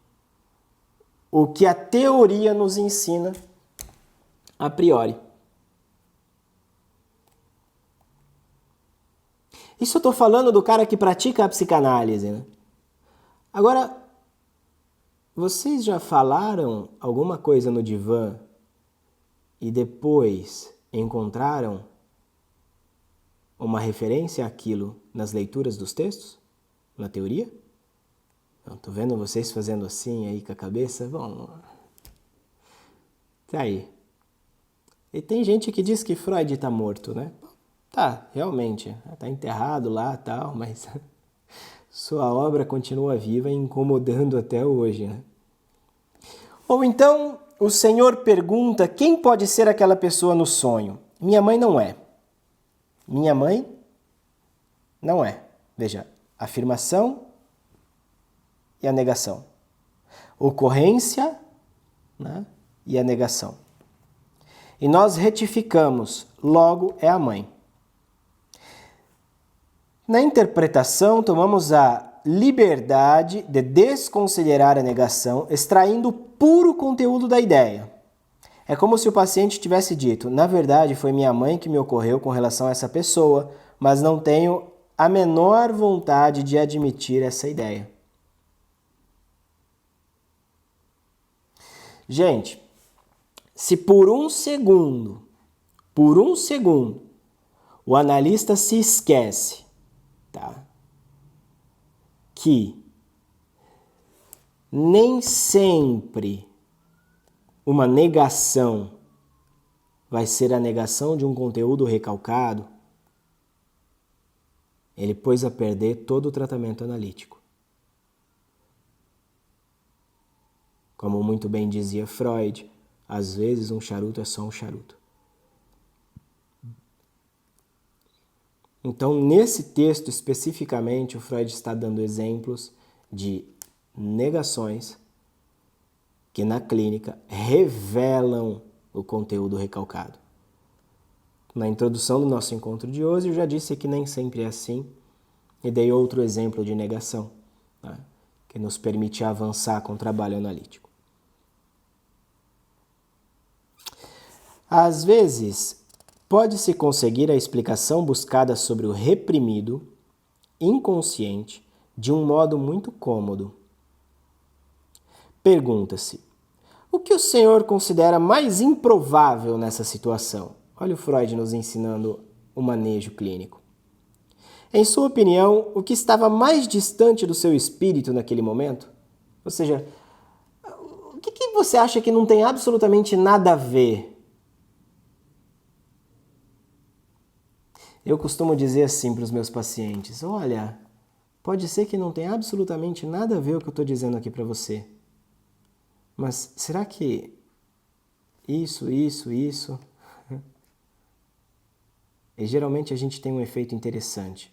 o que a teoria nos ensina a priori. Isso eu estou falando do cara que pratica a psicanálise, né? Agora, vocês já falaram alguma coisa no divã e depois encontraram uma referência àquilo nas leituras dos textos? Na teoria? Estou vendo vocês fazendo assim aí com a cabeça. Bom, tá aí. E tem gente que diz que Freud está morto, né? Tá, realmente, está enterrado lá e tal, mas sua obra continua viva e incomodando até hoje, né? Ou então o Senhor pergunta quem pode ser aquela pessoa no sonho. Minha mãe não é. Minha mãe não é. Veja, afirmação e a negação. Ocorrência, né, e a negação. E nós retificamos, logo é a mãe. Na interpretação, tomamos a liberdade de desconsiderar a negação, extraindo o puro conteúdo da ideia. É como se o paciente tivesse dito, na verdade foi minha mãe que me ocorreu com relação a essa pessoa, mas não tenho a menor vontade de admitir essa ideia. Gente, se por um segundo, o analista se esquece, tá? Que nem sempre uma negação vai ser a negação de um conteúdo recalcado, ele pôs a perder todo o tratamento analítico. Como muito bem dizia Freud, às vezes um charuto é só um charuto. Então, nesse texto especificamente, o Freud está dando exemplos de negações que na clínica revelam o conteúdo recalcado. Na introdução do nosso encontro de hoje, eu já disse que nem sempre é assim e dei outro exemplo de negação, né, que nos permite avançar com o trabalho analítico. Às vezes, pode-se conseguir a explicação buscada sobre o reprimido, inconsciente, de um modo muito cômodo. Pergunta-se, o que o senhor considera mais improvável nessa situação? Olha o Freud nos ensinando o manejo clínico. Em sua opinião, o que estava mais distante do seu espírito naquele momento? Ou seja, o que você acha que não tem absolutamente nada a ver? Eu costumo dizer assim para os meus pacientes, olha, pode ser que não tenha absolutamente nada a ver o que eu estou dizendo aqui para você. Mas será que isso... E geralmente a gente tem um efeito interessante,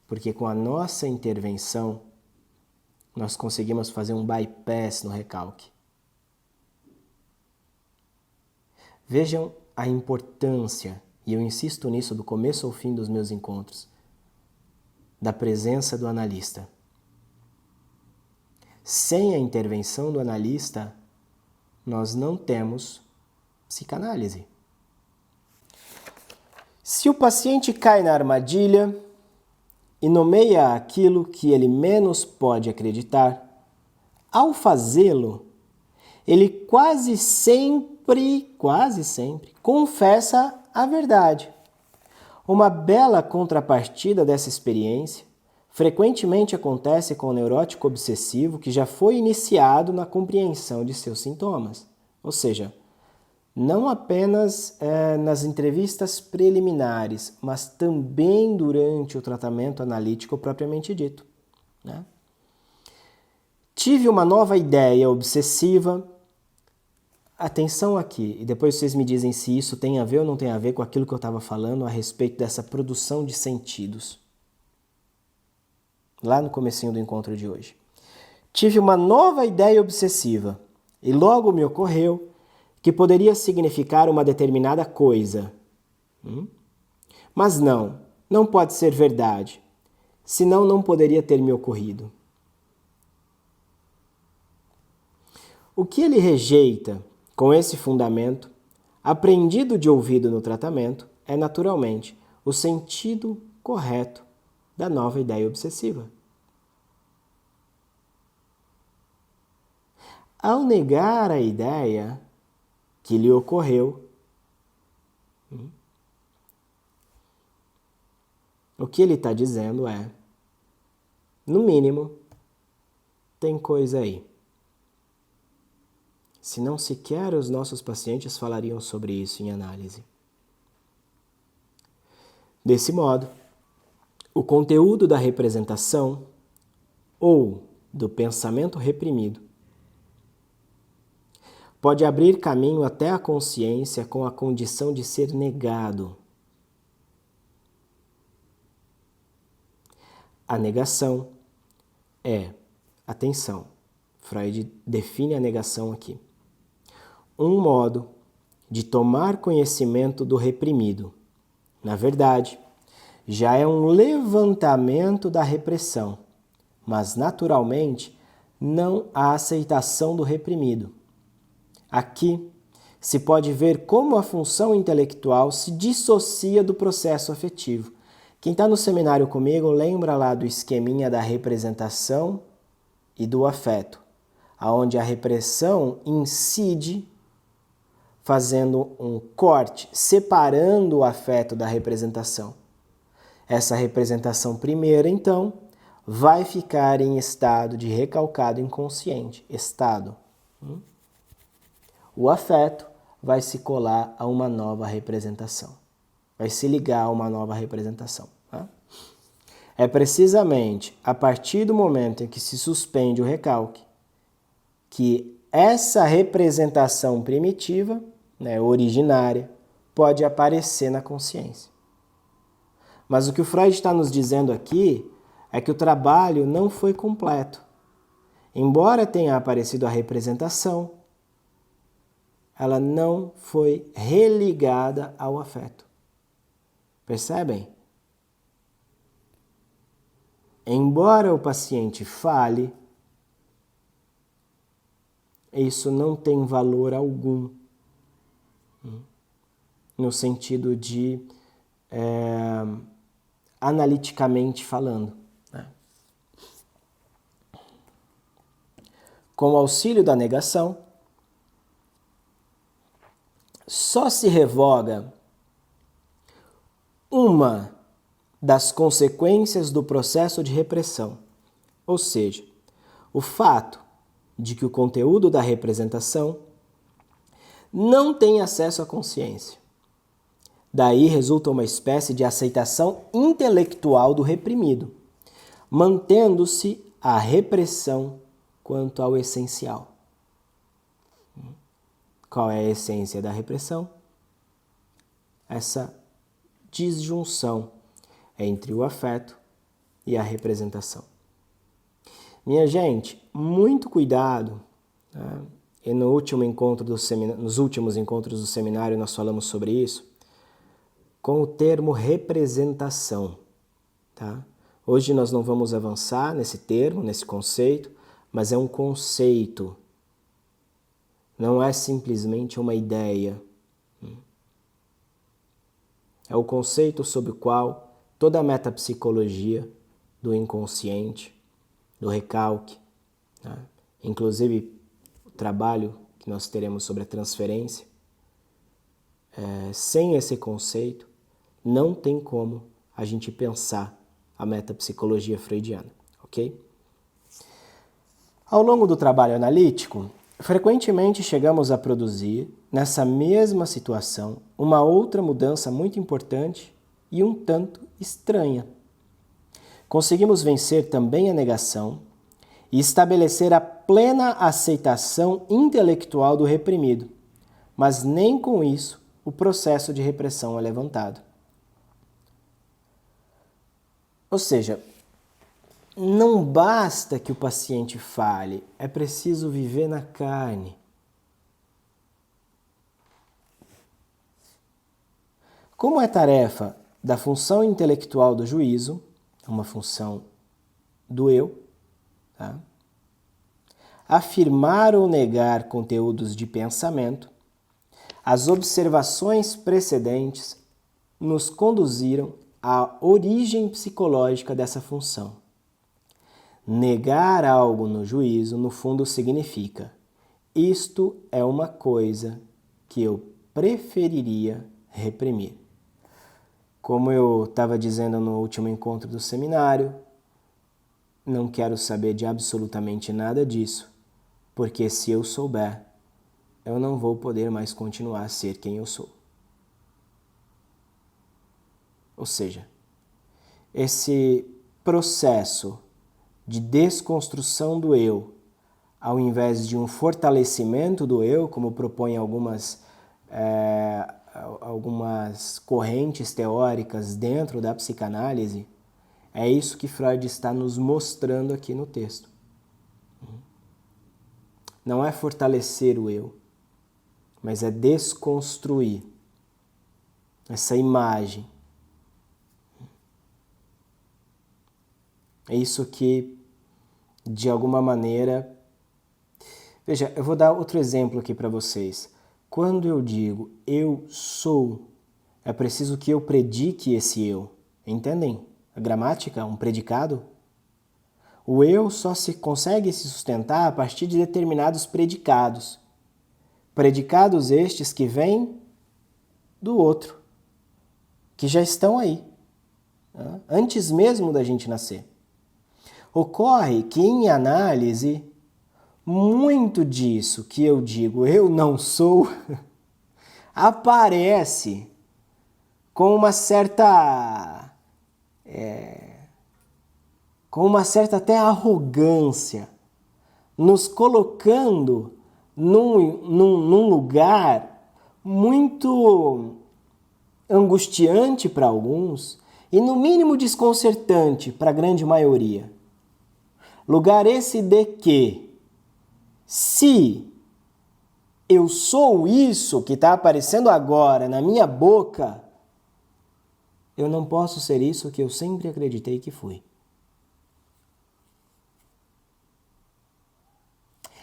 porque com a nossa intervenção, nós conseguimos fazer um bypass no recalque. Vejam a importância, e eu insisto nisso do começo ao fim dos meus encontros, da presença do analista. Sem a intervenção do analista, nós não temos psicanálise. Se o paciente cai na armadilha e nomeia aquilo que ele menos pode acreditar, ao fazê-lo, ele quase sempre, confessa a verdade. Uma bela contrapartida dessa experiência frequentemente acontece com o neurótico obsessivo que já foi iniciado na compreensão de seus sintomas. Ou seja, não apenas nas entrevistas preliminares, mas também durante o tratamento analítico propriamente dito, né? Tive uma nova ideia obsessiva. Atenção aqui, e depois vocês me dizem se isso tem a ver ou não tem a ver com aquilo que eu estava falando a respeito dessa produção de sentidos. Lá no comecinho do encontro de hoje. Tive uma nova ideia obsessiva e logo me ocorreu que poderia significar uma determinada coisa. Mas não pode ser verdade, senão não poderia ter me ocorrido. O que ele rejeita com esse fundamento, aprendido de ouvido no tratamento, é naturalmente o sentido correto da nova ideia obsessiva. Ao negar a ideia que lhe ocorreu, O que ele está dizendo é, no mínimo, tem coisa aí. Senão sequer os nossos pacientes falariam sobre isso em análise. Desse modo, o conteúdo da representação ou do pensamento reprimido pode abrir caminho até a consciência com a condição de ser negado. A negação é, atenção, Freud define a negação aqui, um modo de tomar conhecimento do reprimido. Na verdade, já é um levantamento da repressão, mas naturalmente não a aceitação do reprimido. Aqui se pode ver como a função intelectual se dissocia do processo afetivo. Quem está no seminário comigo lembra lá do esqueminha da representação e do afeto, onde a repressão incide fazendo um corte, separando o afeto da representação. Essa representação primeira, então, vai ficar em estado de recalcado inconsciente, estado. O afeto vai se colar a uma nova representação, vai se ligar a uma nova representação. Tá? É precisamente a partir do momento em que se suspende o recalque que essa representação primitiva, originária, pode aparecer na consciência. Mas o que o Freud está nos dizendo aqui é que o trabalho não foi completo. Embora tenha aparecido a representação, ela não foi religada ao afeto. Percebem? Embora o paciente fale, isso não tem valor algum, no sentido de analiticamente falando. Com o auxílio da negação, só se revoga uma das consequências do processo de repressão, ou seja, o fato de que o conteúdo da representação não tem acesso à consciência. Daí resulta uma espécie de aceitação intelectual do reprimido, mantendo-se a repressão quanto ao essencial. Qual é a essência da repressão? Essa disjunção entre o afeto e a representação. Minha gente, muito cuidado. Tá? E nos últimos encontros do seminário nós falamos sobre isso, com o termo representação. Tá? Hoje nós não vamos avançar nesse termo, nesse conceito, mas é um conceito. Não é simplesmente uma ideia. É o conceito sob o qual toda a metapsicologia do inconsciente, do recalque, tá? Inclusive o trabalho que nós teremos sobre a transferência, sem esse conceito, não tem como a gente pensar a metapsicologia freudiana, ok? Ao longo do trabalho analítico, frequentemente chegamos a produzir, nessa mesma situação, uma outra mudança muito importante e um tanto estranha. Conseguimos vencer também a negação e estabelecer a plena aceitação intelectual do reprimido, mas nem com isso o processo de repressão é levantado. Ou seja, não basta que o paciente fale, é preciso viver na carne. Como é tarefa da função intelectual do juízo, uma função do eu, tá? Afirmar ou negar conteúdos de pensamento, as observações precedentes nos conduziram à origem psicológica dessa função. Negar algo no juízo, no fundo, significa: isto é uma coisa que eu preferiria reprimir. Como eu estava dizendo no último encontro do seminário, não quero saber de absolutamente nada disso, porque se eu souber, eu não vou poder mais continuar a ser quem eu sou. Ou seja, esse processo de desconstrução do eu, ao invés de um fortalecimento do eu, como propõem algumas correntes teóricas dentro da psicanálise, é isso que Freud está nos mostrando aqui no texto. Não é fortalecer o eu, mas é desconstruir essa imagem. É isso que, de alguma maneira... Veja, eu vou dar outro exemplo aqui para vocês. Quando eu digo eu sou, é preciso que eu predique esse eu. Entendem? A gramática, um predicado. O eu só se consegue se sustentar a partir de determinados predicados. Predicados estes que vêm do outro, que já estão aí, antes mesmo da gente nascer. Ocorre que em análise, muito disso que eu digo eu não sou, aparece com uma certa até arrogância, nos colocando num lugar muito angustiante para alguns e no mínimo desconcertante para a grande maioria. Lugar esse de que, se eu sou isso que está aparecendo agora na minha boca, eu não posso ser isso que eu sempre acreditei que fui.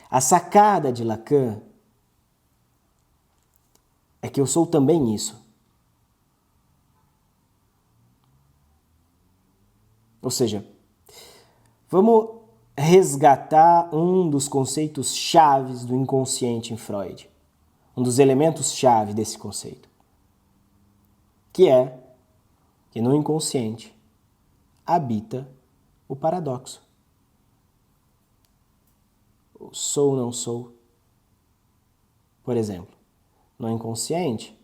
A sacada de Lacan é que eu sou também isso. Ou seja, vamos resgatar um dos conceitos chaves do inconsciente em Freud. Um dos elementos-chave desse conceito. Que é que no inconsciente habita o paradoxo. O sou, não sou. Por exemplo, no inconsciente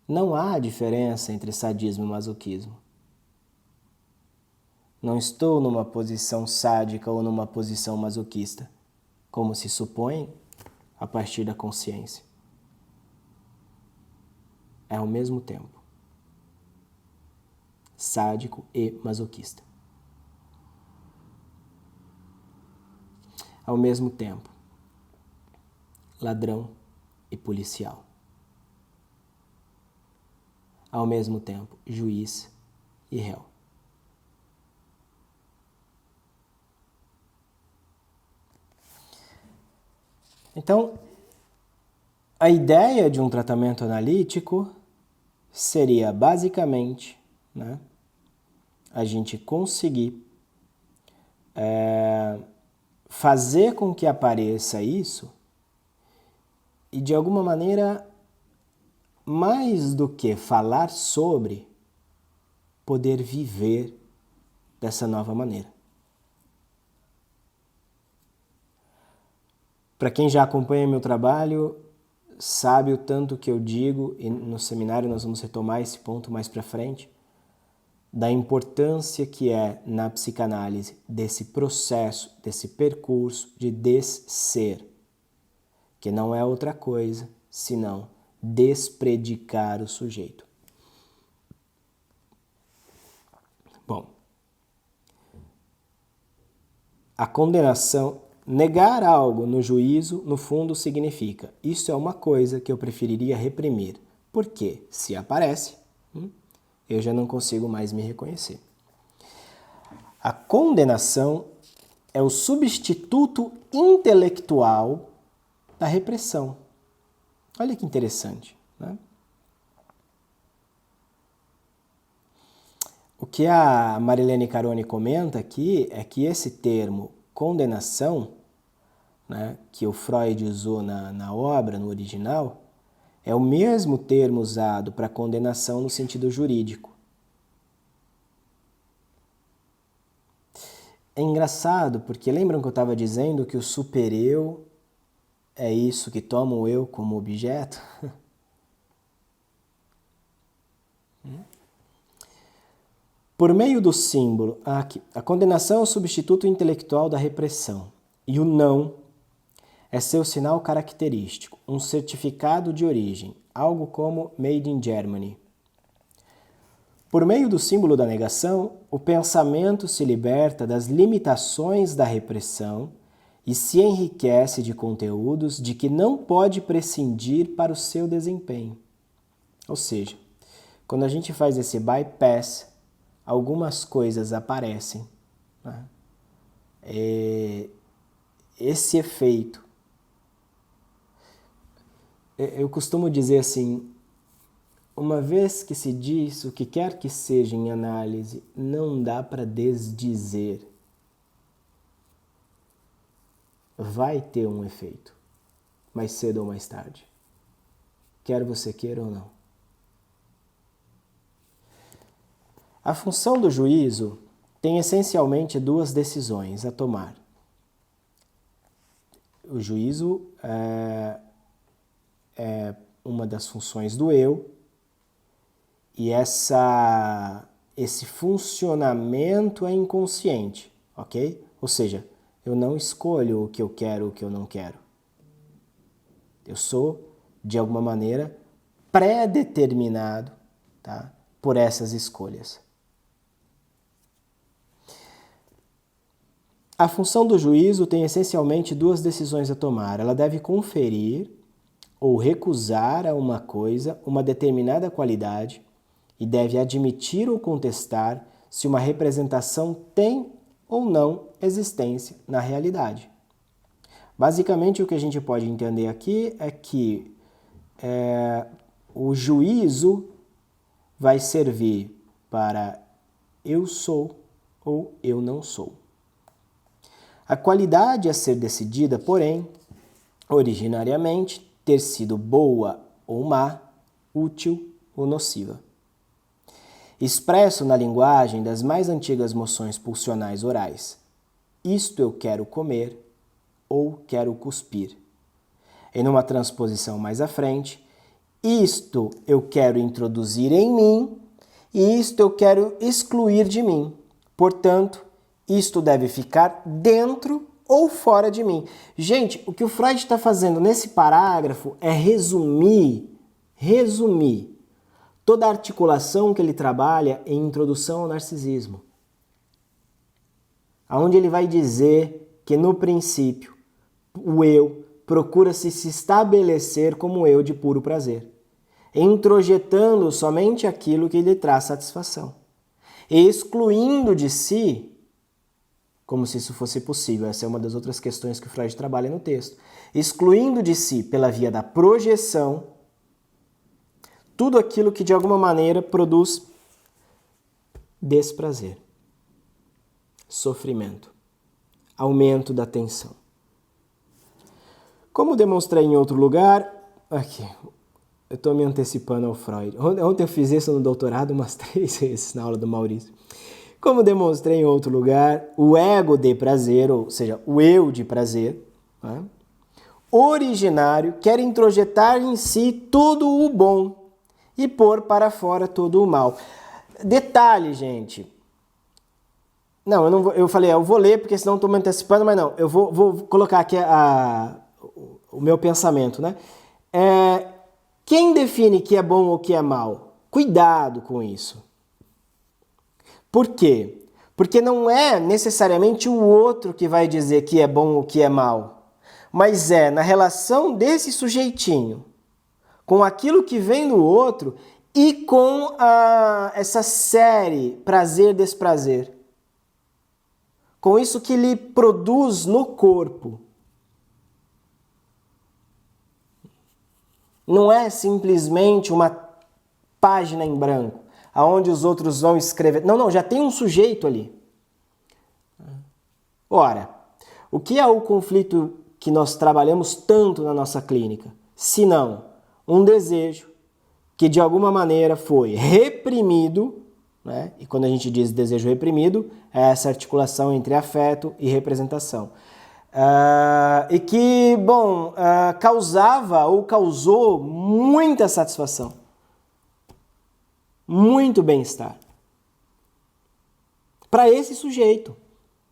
não há diferença entre sadismo e masoquismo. Não estou numa posição sádica ou numa posição masoquista, como se supõe a partir da consciência. É ao mesmo tempo sádico e masoquista. Ao mesmo tempo, ladrão e policial. Ao mesmo tempo, juiz e réu. Então, a ideia de um tratamento analítico seria basicamente, a gente conseguir fazer com que apareça isso e, de alguma maneira, mais do que falar sobre, poder viver dessa nova maneira. Para quem já acompanha meu trabalho, sabe o tanto que eu digo, e no seminário nós vamos retomar esse ponto mais para frente, da importância que é na psicanálise desse processo, desse percurso de desser, que não é outra coisa senão despredicar o sujeito. Bom, a condenação, negar algo no juízo, no fundo, significa isso é uma coisa que eu preferiria reprimir, porque se aparece, eu já não consigo mais me reconhecer. A condenação é o substituto intelectual da repressão. Olha que interessante, né? O que a Marilene Carone comenta aqui é que esse termo condenação, que o Freud usou na obra, no original, é o mesmo termo usado para condenação no sentido jurídico. É engraçado, porque lembram que eu estava dizendo que o super-eu é isso que toma o eu como objeto? Por meio do símbolo, aqui, a condenação é o substituto intelectual da repressão. E o não é seu sinal característico, um certificado de origem, algo como Made in Germany. Por meio do símbolo da negação, o pensamento se liberta das limitações da repressão e se enriquece de conteúdos de que não pode prescindir para o seu desempenho. Ou seja, quando a gente faz esse bypass, algumas coisas aparecem. Né? Esse efeito. Eu costumo dizer assim, uma vez que se diz o que quer que seja em análise, não dá para desdizer. Vai ter um efeito, mais cedo ou mais tarde. Quer você queira ou não. A função do juízo tem essencialmente duas decisões a tomar. O juízo é uma das funções do eu, e esse funcionamento é inconsciente, ok? Ou seja, eu não escolho o que eu quero ou o que eu não quero. Eu sou, de alguma maneira, pré-determinado, tá, por essas escolhas. A função do juízo tem essencialmente duas decisões a tomar. Ela deve conferir ou recusar a uma coisa uma determinada qualidade e deve admitir ou contestar se uma representação tem ou não existência na realidade. Basicamente, o que a gente pode entender aqui é que o juízo vai servir para eu sou ou eu não sou. A qualidade a ser decidida, porém, originariamente, ter sido boa ou má, útil ou nociva. Expresso na linguagem das mais antigas moções pulsionais orais. Isto eu quero comer ou quero cuspir. Em uma transposição mais à frente, isto eu quero introduzir em mim e isto eu quero excluir de mim. Portanto, isto deve ficar dentro ou fora de mim. Gente, o que o Freud está fazendo nesse parágrafo é resumir toda a articulação que ele trabalha em Introdução ao Narcisismo. Onde ele vai dizer que, no princípio, o eu procura se estabelecer como eu de puro prazer, introjetando somente aquilo que lhe traz satisfação, e excluindo de si, como se isso fosse possível, essa é uma das outras questões que o Freud trabalha no texto, excluindo de si, pela via da projeção, tudo aquilo que de alguma maneira produz desprazer, sofrimento, aumento da tensão. Como demonstrei em outro lugar, aqui, eu estou me antecipando ao Freud. Ontem eu fiz isso no doutorado umas 3 vezes na aula do Maurício. Como demonstrei em outro lugar, o ego de prazer, ou seja, o eu de prazer, né, originário, quer introjetar em si todo o bom e pôr para fora todo o mal. Detalhe, gente. Não, eu não vou, eu falei, eu vou ler porque senão estou me antecipando, mas não, eu vou colocar aqui o meu pensamento, né? Quem define que é bom ou que é mal? Cuidado com isso. Por quê? Porque não é necessariamente o outro que vai dizer que é bom ou que é mal, mas é na relação desse sujeitinho com aquilo que vem do outro e com essa série prazer-desprazer. Com isso que lhe produz no corpo. Não é simplesmente uma página em branco, aonde os outros vão escrever. Não, já tem um sujeito ali. Ora, o que é o conflito que nós trabalhamos tanto na nossa clínica? Se não um desejo que de alguma maneira foi reprimido né? E quando a gente diz desejo reprimido, é essa articulação entre afeto e representação. E que, bom, causava ou causou muita satisfação, muito bem-estar. Para esse sujeito,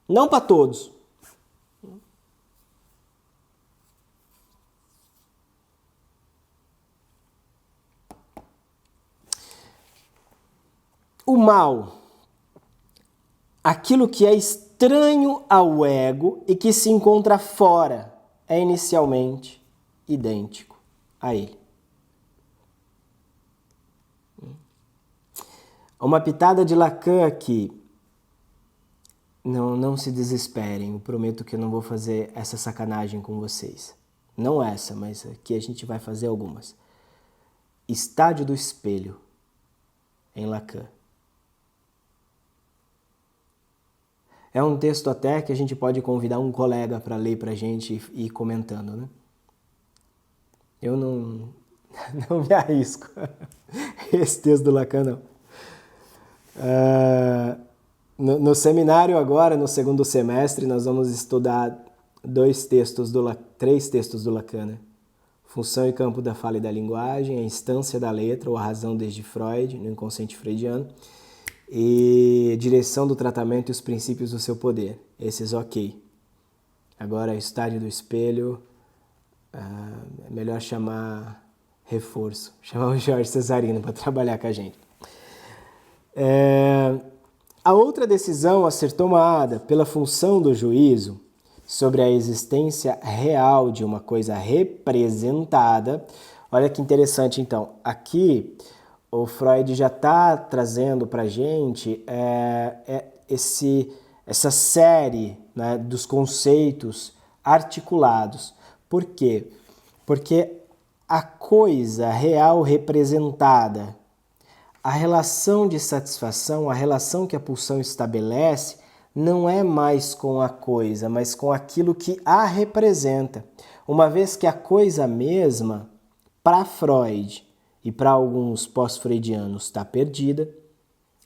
não para todos. O mal, aquilo que é estranho ao ego e que se encontra fora, é inicialmente idêntico a ele. Uma pitada de Lacan aqui. Não se desesperem, eu prometo que eu não vou fazer essa sacanagem com vocês. Não essa, mas aqui a gente vai fazer algumas. Estádio do espelho, em Lacan. É um texto até que a gente pode convidar um colega para ler para a gente e ir comentando, né? Eu não me arrisco. Esse texto do Lacan, não. No seminário agora, no segundo semestre, nós vamos estudar três textos do Lacan, né? Função e campo da fala e da linguagem, a instância da letra, ou a razão desde Freud, no inconsciente freudiano, e direção do tratamento e os princípios do seu poder. Esses ok. Agora, estádio do espelho, é melhor chamar reforço. Chamar o Jorge Cesarino para trabalhar com a gente. A outra decisão a ser tomada pela função do juízo sobre a existência real de uma coisa representada. Olha que interessante, então. Aqui, o Freud já está trazendo para a gente essa série, né, dos conceitos articulados. Por quê? Porque a coisa real representada, a relação de satisfação, a relação que a pulsão estabelece, não é mais com a coisa, mas com aquilo que a representa. Uma vez que a coisa mesma, para Freud e para alguns pós-freudianos, está perdida,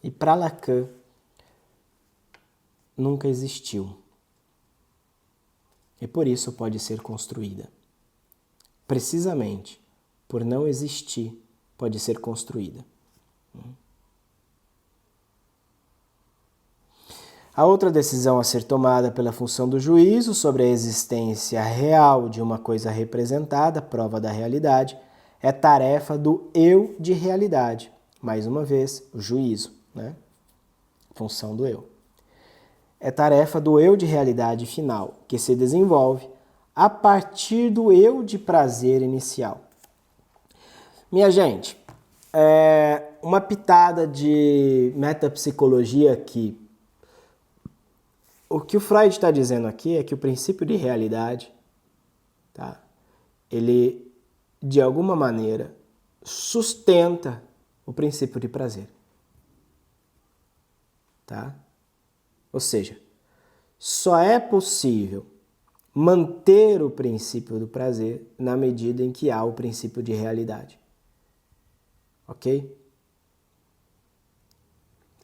e para Lacan nunca existiu. E por isso pode ser construída. Precisamente por não existir, pode ser construída. A outra decisão a ser tomada pela função do juízo sobre a existência real de uma coisa representada, prova da realidade, é tarefa do eu de realidade. Mais uma vez, o juízo, né? Função do eu. É tarefa do eu de realidade final, que se desenvolve a partir do eu de prazer inicial. Minha gente, uma pitada de metapsicologia aqui. O que o Freud está dizendo aqui é que o princípio de realidade, tá, ele, de alguma maneira, sustenta o princípio de prazer. Tá? Ou seja, só é possível manter o princípio do prazer na medida em que há o princípio de realidade. Ok?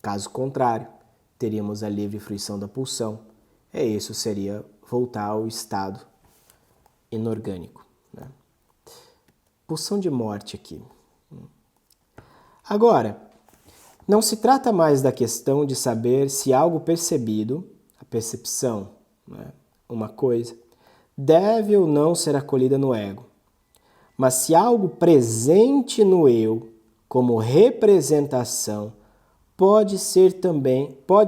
Caso contrário, teríamos a livre fruição da pulsão. E isso seria voltar ao estado inorgânico, né? Pulsão de morte aqui. Agora, não se trata mais da questão de saber se algo percebido, a percepção, né, uma coisa, deve ou não ser acolhida no ego. Mas se algo presente no eu, como representação, pode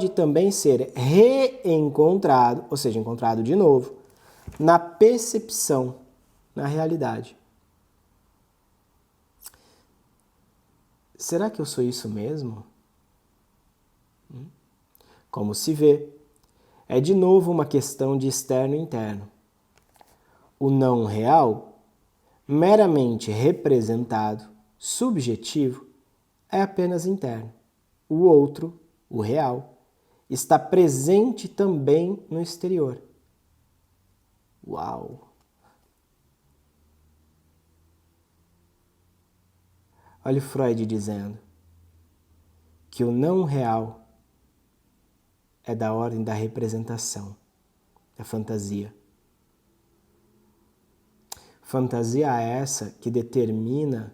também ser reencontrado, ou seja, encontrado de novo, na percepção, na realidade. Será que eu sou isso mesmo? Como se vê, é de novo uma questão de externo e interno. O não real, meramente representado, subjetivo, é apenas interno. O outro, o real, está presente também no exterior. Uau! Olha o Freud dizendo que o não real é da ordem da representação, da fantasia. Fantasia é essa que determina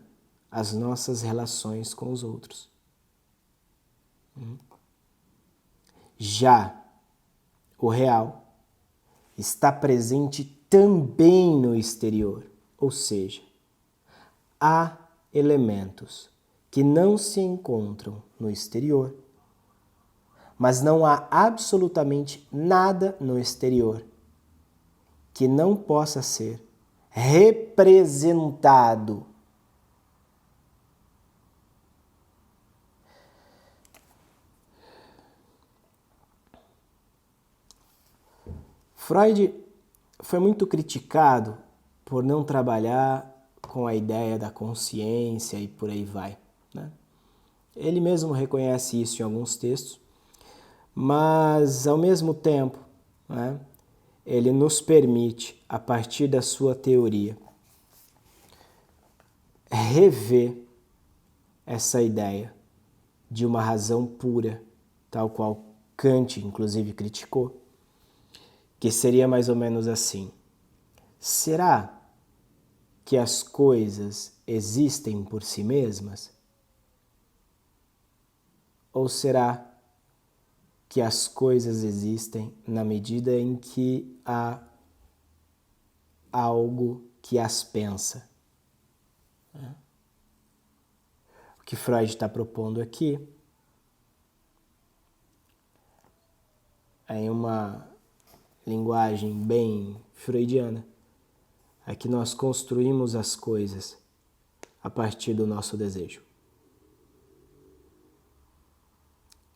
as nossas relações com os outros. Já o real está presente também no exterior, ou seja, há elementos que não se encontram no exterior, mas não há absolutamente nada no exterior que não possa ser representado. Freud foi muito criticado por não trabalhar com a ideia da consciência e por aí vai, né? Ele mesmo reconhece isso em alguns textos, mas ao mesmo tempo, né, ele nos permite, a partir da sua teoria, rever essa ideia de uma razão pura, tal qual Kant, inclusive, criticou, que seria mais ou menos assim: será que as coisas existem por si mesmas? Ou será que as coisas existem na medida em que há algo que as pensa? O que Freud está propondo aqui é, em uma linguagem bem freudiana, é que nós construímos as coisas a partir do nosso desejo.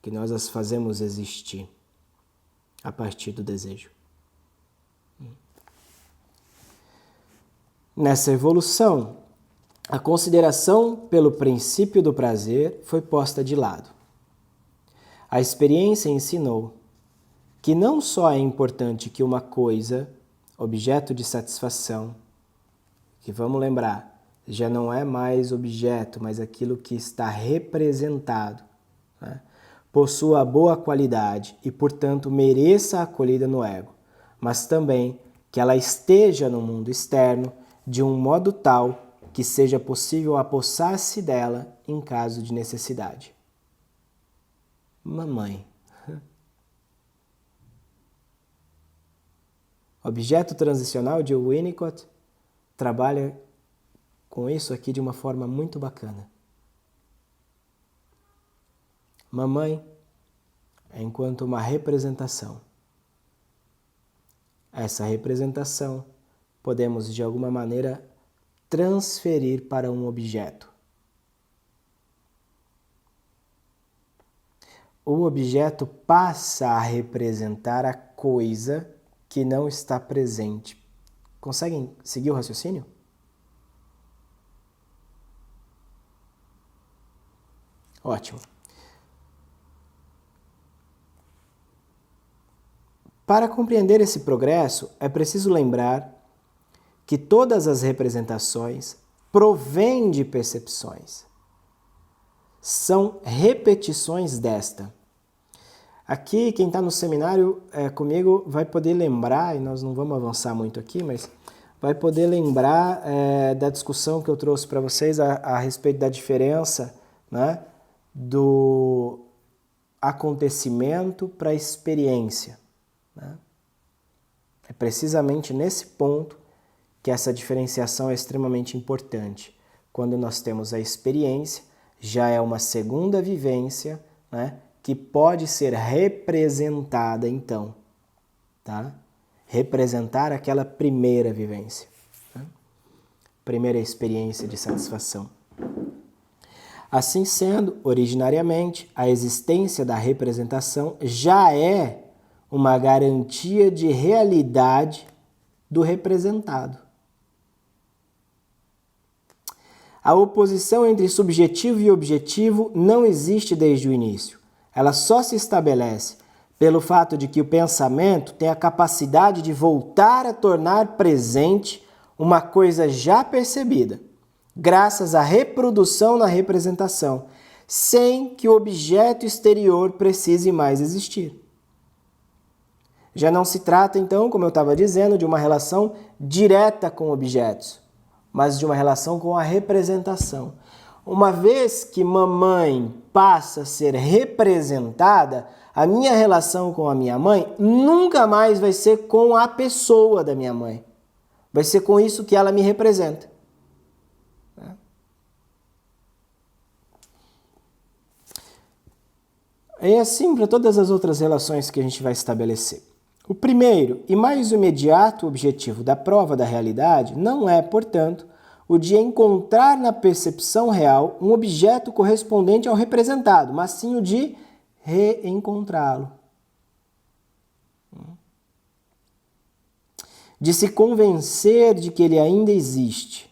Que nós as fazemos existir a partir do desejo. Nessa evolução, a consideração pelo princípio do prazer foi posta de lado. A experiência ensinou que não só é importante que uma coisa, objeto de satisfação, que vamos lembrar, já não é mais objeto, mas aquilo que está representado, né, possua boa qualidade e, portanto, mereça a acolhida no ego, mas também que ela esteja no mundo externo de um modo tal que seja possível apossar-se dela em caso de necessidade. Mamãe. Objeto transicional de Winnicott trabalha com isso aqui de uma forma muito bacana. Mamãe é enquanto uma representação. Essa representação podemos de alguma maneira transferir para um objeto. O objeto passa a representar a coisa que não está presente. Conseguem seguir o raciocínio? Ótimo. Para compreender esse progresso, é preciso lembrar que todas as representações provêm de percepções. São repetições desta. Aqui, quem está no seminário comigo vai poder lembrar, e nós não vamos avançar muito aqui, mas vai poder lembrar da discussão que eu trouxe para vocês a respeito da diferença, né, do acontecimento para a experiência. Né? É precisamente nesse ponto que essa diferenciação é extremamente importante. Quando nós temos a experiência, já é uma segunda vivência, né, que pode ser representada então, tá? Representar aquela primeira vivência, né? Primeira experiência de satisfação. Assim sendo, originariamente, a existência da representação já é uma garantia de realidade do representado. A oposição entre subjetivo e objetivo não existe desde o início. Ela só se estabelece pelo fato de que o pensamento tem a capacidade de voltar a tornar presente uma coisa já percebida, graças à reprodução na representação, sem que o objeto exterior precise mais existir. Já não se trata, então, como eu estava dizendo, de uma relação direta com objetos, mas de uma relação com a representação. Uma vez que mamãe passa a ser representada, a minha relação com a minha mãe nunca mais vai ser com a pessoa da minha mãe. Vai ser com isso que ela me representa. É assim para todas as outras relações que a gente vai estabelecer. O primeiro e mais imediato objetivo da prova da realidade não é, portanto, o de encontrar na percepção real um objeto correspondente ao representado, mas sim o de reencontrá-lo. De se convencer de que ele ainda existe.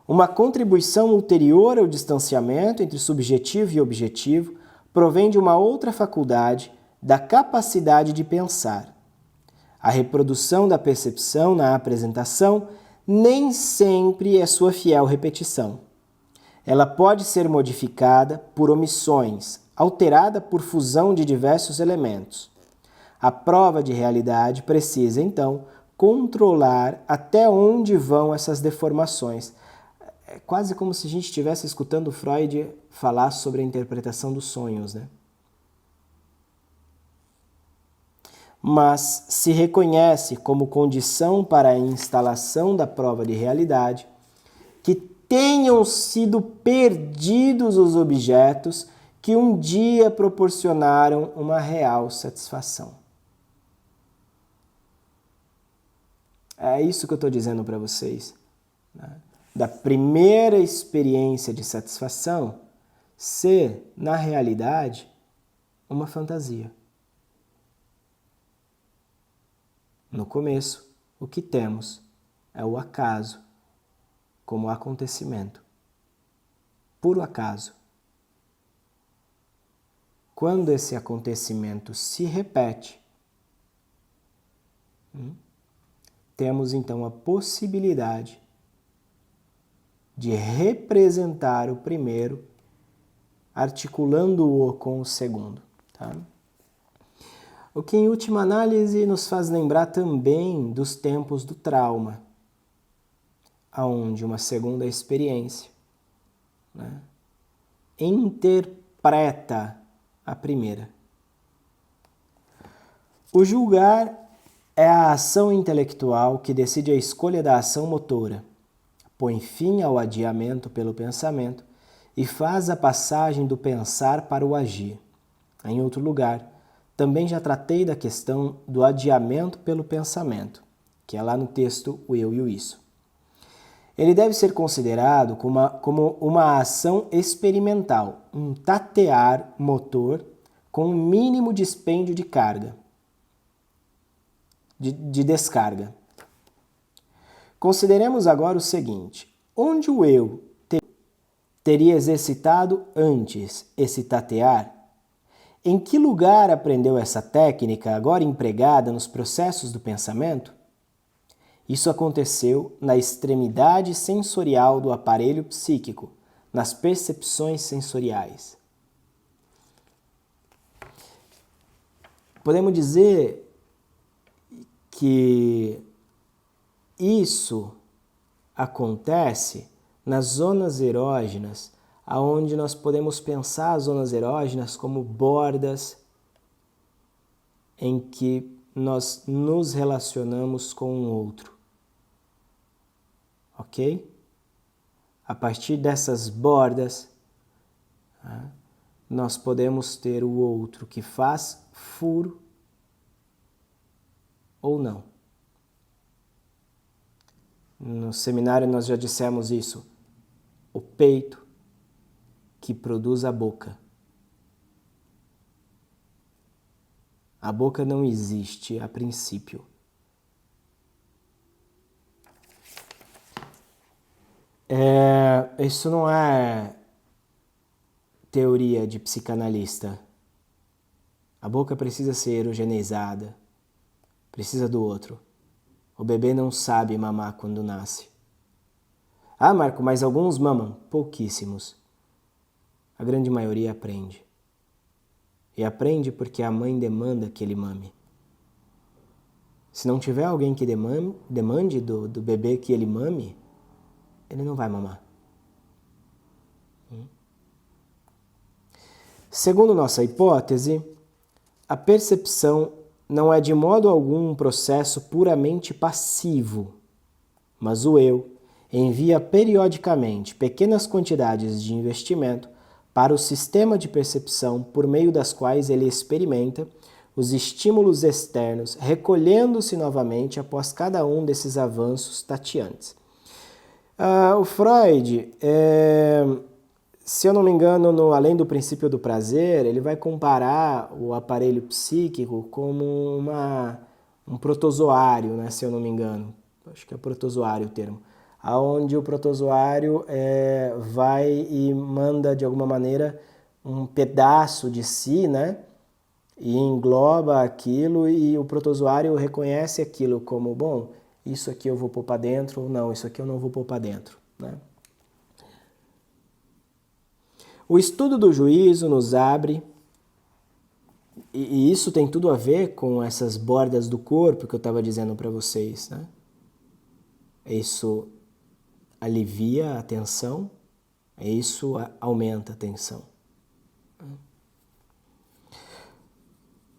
Uma contribuição ulterior ao distanciamento entre subjetivo e objetivo provém de uma outra faculdade, da capacidade de pensar. A reprodução da percepção na apresentação nem sempre é sua fiel repetição. Ela pode ser modificada por omissões, alterada por fusão de diversos elementos. A prova de realidade precisa, então, controlar até onde vão essas deformações. É quase como se a gente estivesse escutando Freud falar sobre a interpretação dos sonhos, né? Mas se reconhece como condição para a instalação da prova de realidade que tenham sido perdidos os objetos que um dia proporcionaram uma real satisfação. É isso que eu estou dizendo para vocês, né? Da primeira experiência de satisfação ser, na realidade, uma fantasia. No começo, o que temos é o acaso como acontecimento. Puro acaso. Quando esse acontecimento se repete, temos então a possibilidade de representar o primeiro, articulando-o com o segundo. Tá? O que, em última análise, nos faz lembrar também dos tempos do trauma, onde uma segunda experiência, né, interpreta a primeira. O julgar é a ação intelectual que decide a escolha da ação motora, põe fim ao adiamento pelo pensamento e faz a passagem do pensar para o agir. Em outro lugar, também já tratei da questão do adiamento pelo pensamento, que é lá no texto O Eu e o Isso. Ele deve ser considerado como uma ação experimental, um tatear motor com um mínimo dispêndio de carga, de descarga. Consideremos agora o seguinte: onde o eu teria exercitado antes esse tatear? Em que lugar aprendeu essa técnica agora empregada nos processos do pensamento? Isso aconteceu na extremidade sensorial do aparelho psíquico, nas percepções sensoriais. Podemos dizer que isso acontece nas zonas erógenas, aonde nós podemos pensar as zonas erógenas como bordas em que nós nos relacionamos com um outro. Ok? A partir dessas bordas, nós podemos ter o outro que faz furo ou não. No seminário nós já dissemos isso. O peito que produz a boca. A boca não existe a princípio. Isso não é teoria de psicanalista. A boca precisa ser erogenizada. Precisa do outro. O bebê não sabe mamar quando nasce. Ah, Marco, mas alguns mamam. Pouquíssimos. a grande maioria aprende. E aprende porque a mãe demanda que ele mame. Se não tiver alguém que demande do bebê que ele mame, ele não vai mamar. Segundo nossa hipótese, a percepção não é de modo algum um processo puramente passivo, mas o eu envia periodicamente pequenas quantidades de investimento para o sistema de percepção por meio das quais ele experimenta os estímulos externos, recolhendo-se novamente após cada um desses avanços tateantes. O Freud, se eu não me engano, no Além do Princípio do Prazer, ele vai comparar o aparelho psíquico como um protozoário, né, se eu não me engano. Acho que é protozoário o termo. Onde o protozoário vai e manda, de alguma maneira, um pedaço de si, né? E engloba aquilo e o protozoário reconhece aquilo como, bom, isso aqui eu vou pôr para dentro ou não, isso aqui eu não vou pôr para dentro, né? O estudo do juízo nos abre, e isso tem tudo a ver com essas bordas do corpo que eu estava dizendo para vocês, né? Isso alivia a tensão, isso aumenta a tensão.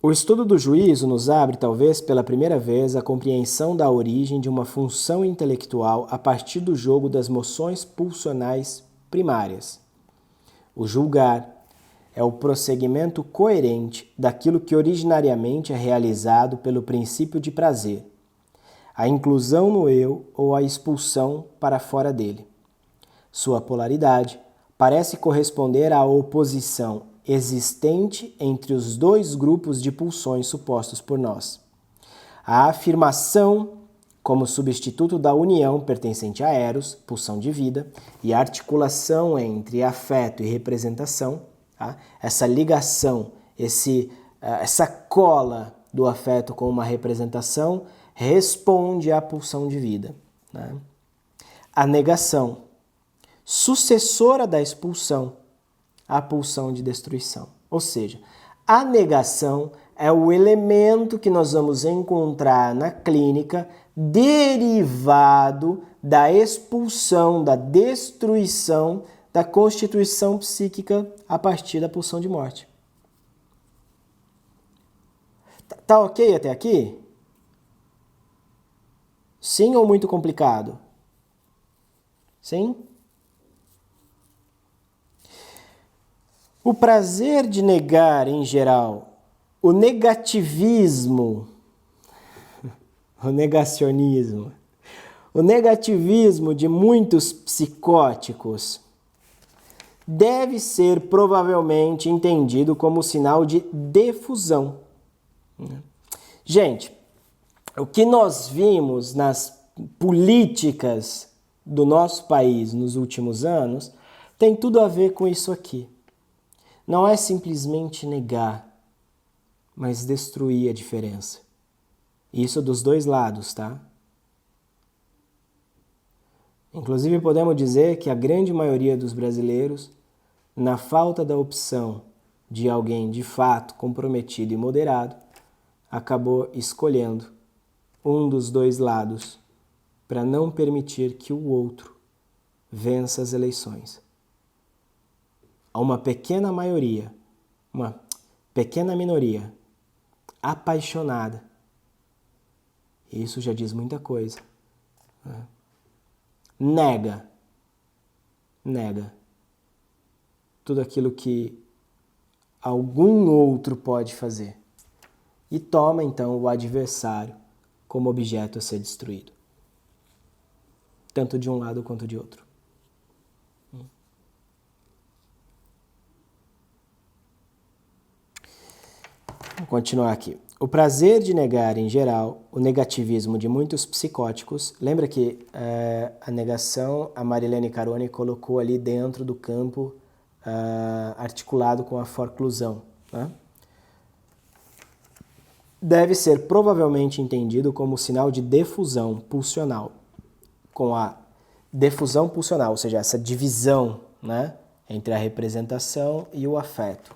O estudo do juízo nos abre, talvez pela primeira vez, a compreensão da origem de uma função intelectual a partir do jogo das moções pulsionais primárias. O julgar é o prosseguimento coerente daquilo que originariamente é realizado pelo princípio de prazer, a inclusão no eu ou a expulsão para fora dele. Sua polaridade parece corresponder à oposição existente entre os dois grupos de pulsões supostos por nós. A afirmação como substituto da união pertencente a Eros, pulsão de vida, e a articulação entre afeto e representação, tá? Essa ligação, essa cola do afeto com uma representação, responde à pulsão de vida, né? A negação, sucessora da expulsão, a pulsão de destruição. Ou seja, a negação é o elemento que nós vamos encontrar na clínica derivado da expulsão, da destruição, da constituição psíquica a partir da pulsão de morte. Tá ok até aqui? Sim ou muito complicado? Sim? O prazer de negar, em geral, o negativismo, o negacionismo, o negativismo de muitos psicóticos deve ser provavelmente entendido como sinal de defusão. Gente, o que nós vimos nas políticas do nosso país nos últimos anos tem tudo a ver com isso aqui. Não é simplesmente negar, mas destruir a diferença. Isso dos dois lados, tá? Inclusive podemos dizer que a grande maioria dos brasileiros, na falta da opção de alguém de fato comprometido e moderado, acabou escolhendo um dos dois lados para não permitir que o outro vença as eleições. Há uma pequena maioria, uma pequena minoria apaixonada. Isso já diz muita coisa. Nega tudo aquilo que algum outro pode fazer e toma então o adversário como objeto a ser destruído, tanto de um lado quanto de outro. Vamos continuar aqui. O prazer de negar, em geral, o negativismo de muitos psicóticos. Lembra que a negação, a Marilene Carone colocou ali dentro do campo articulado com a forclusão, né? Deve ser provavelmente entendido como sinal de defusão pulsional. Com a defusão pulsional, ou seja, essa divisão, né, entre a representação e o afeto,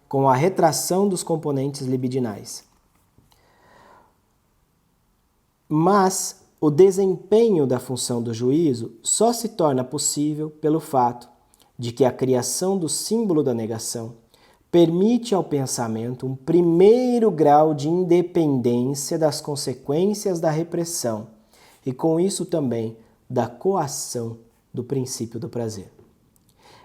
com a retração dos componentes libidinais. Mas o desempenho da função do juízo só se torna possível pelo fato de que a criação do símbolo da negação permite ao pensamento um primeiro grau de independência das consequências da repressão e, com isso, também da coação do princípio do prazer.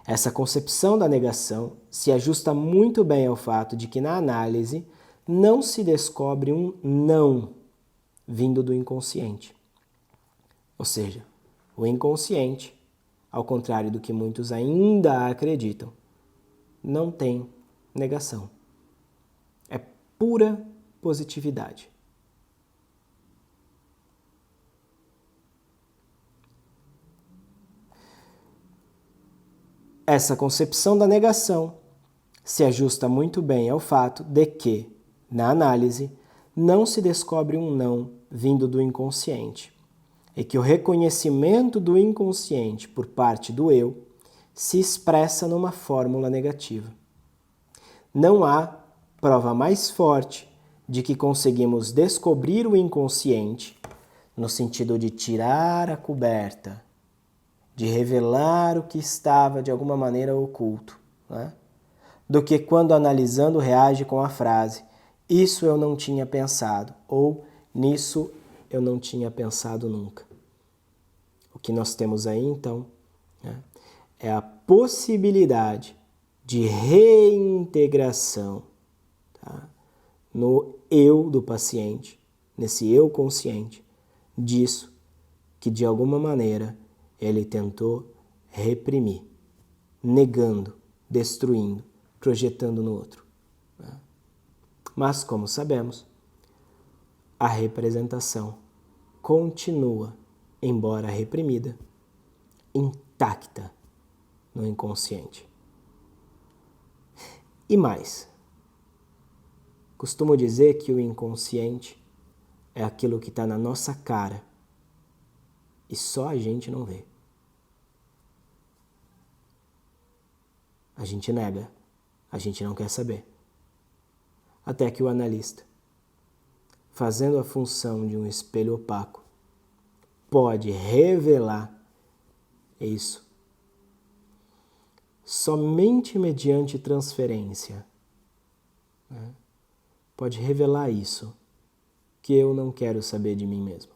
Essa concepção da negação se ajusta muito bem ao fato de que, na análise, não se descobre um não vindo do inconsciente. Ou seja, o inconsciente, ao contrário do que muitos ainda acreditam, não tem negação. É pura positividade. Essa concepção da negação se ajusta muito bem ao fato de que, na análise, não se descobre um não vindo do inconsciente, e que o reconhecimento do inconsciente por parte do eu se expressa numa fórmula negativa. Não há prova mais forte de que conseguimos descobrir o inconsciente no sentido de tirar a coberta, de revelar o que estava de alguma maneira oculto, né? Do que quando analisando reage com a frase "isso eu não tinha pensado" ou "nisso eu não tinha pensado nunca". O que nós temos aí, então, né, é a possibilidade de reintegração, tá, no eu do paciente, nesse eu consciente, disso que de alguma maneira ele tentou reprimir, negando, destruindo, projetando no outro. Né? Mas, como sabemos, a representação continua, embora reprimida, intacta no inconsciente. E mais, costumo dizer que o inconsciente é aquilo que está na nossa cara e só a gente não vê. A gente nega, a gente não quer saber. Até que o analista, fazendo a função de um espelho opaco, pode revelar isso somente mediante transferência. Né? Pode revelar isso, que eu não quero saber de mim mesmo.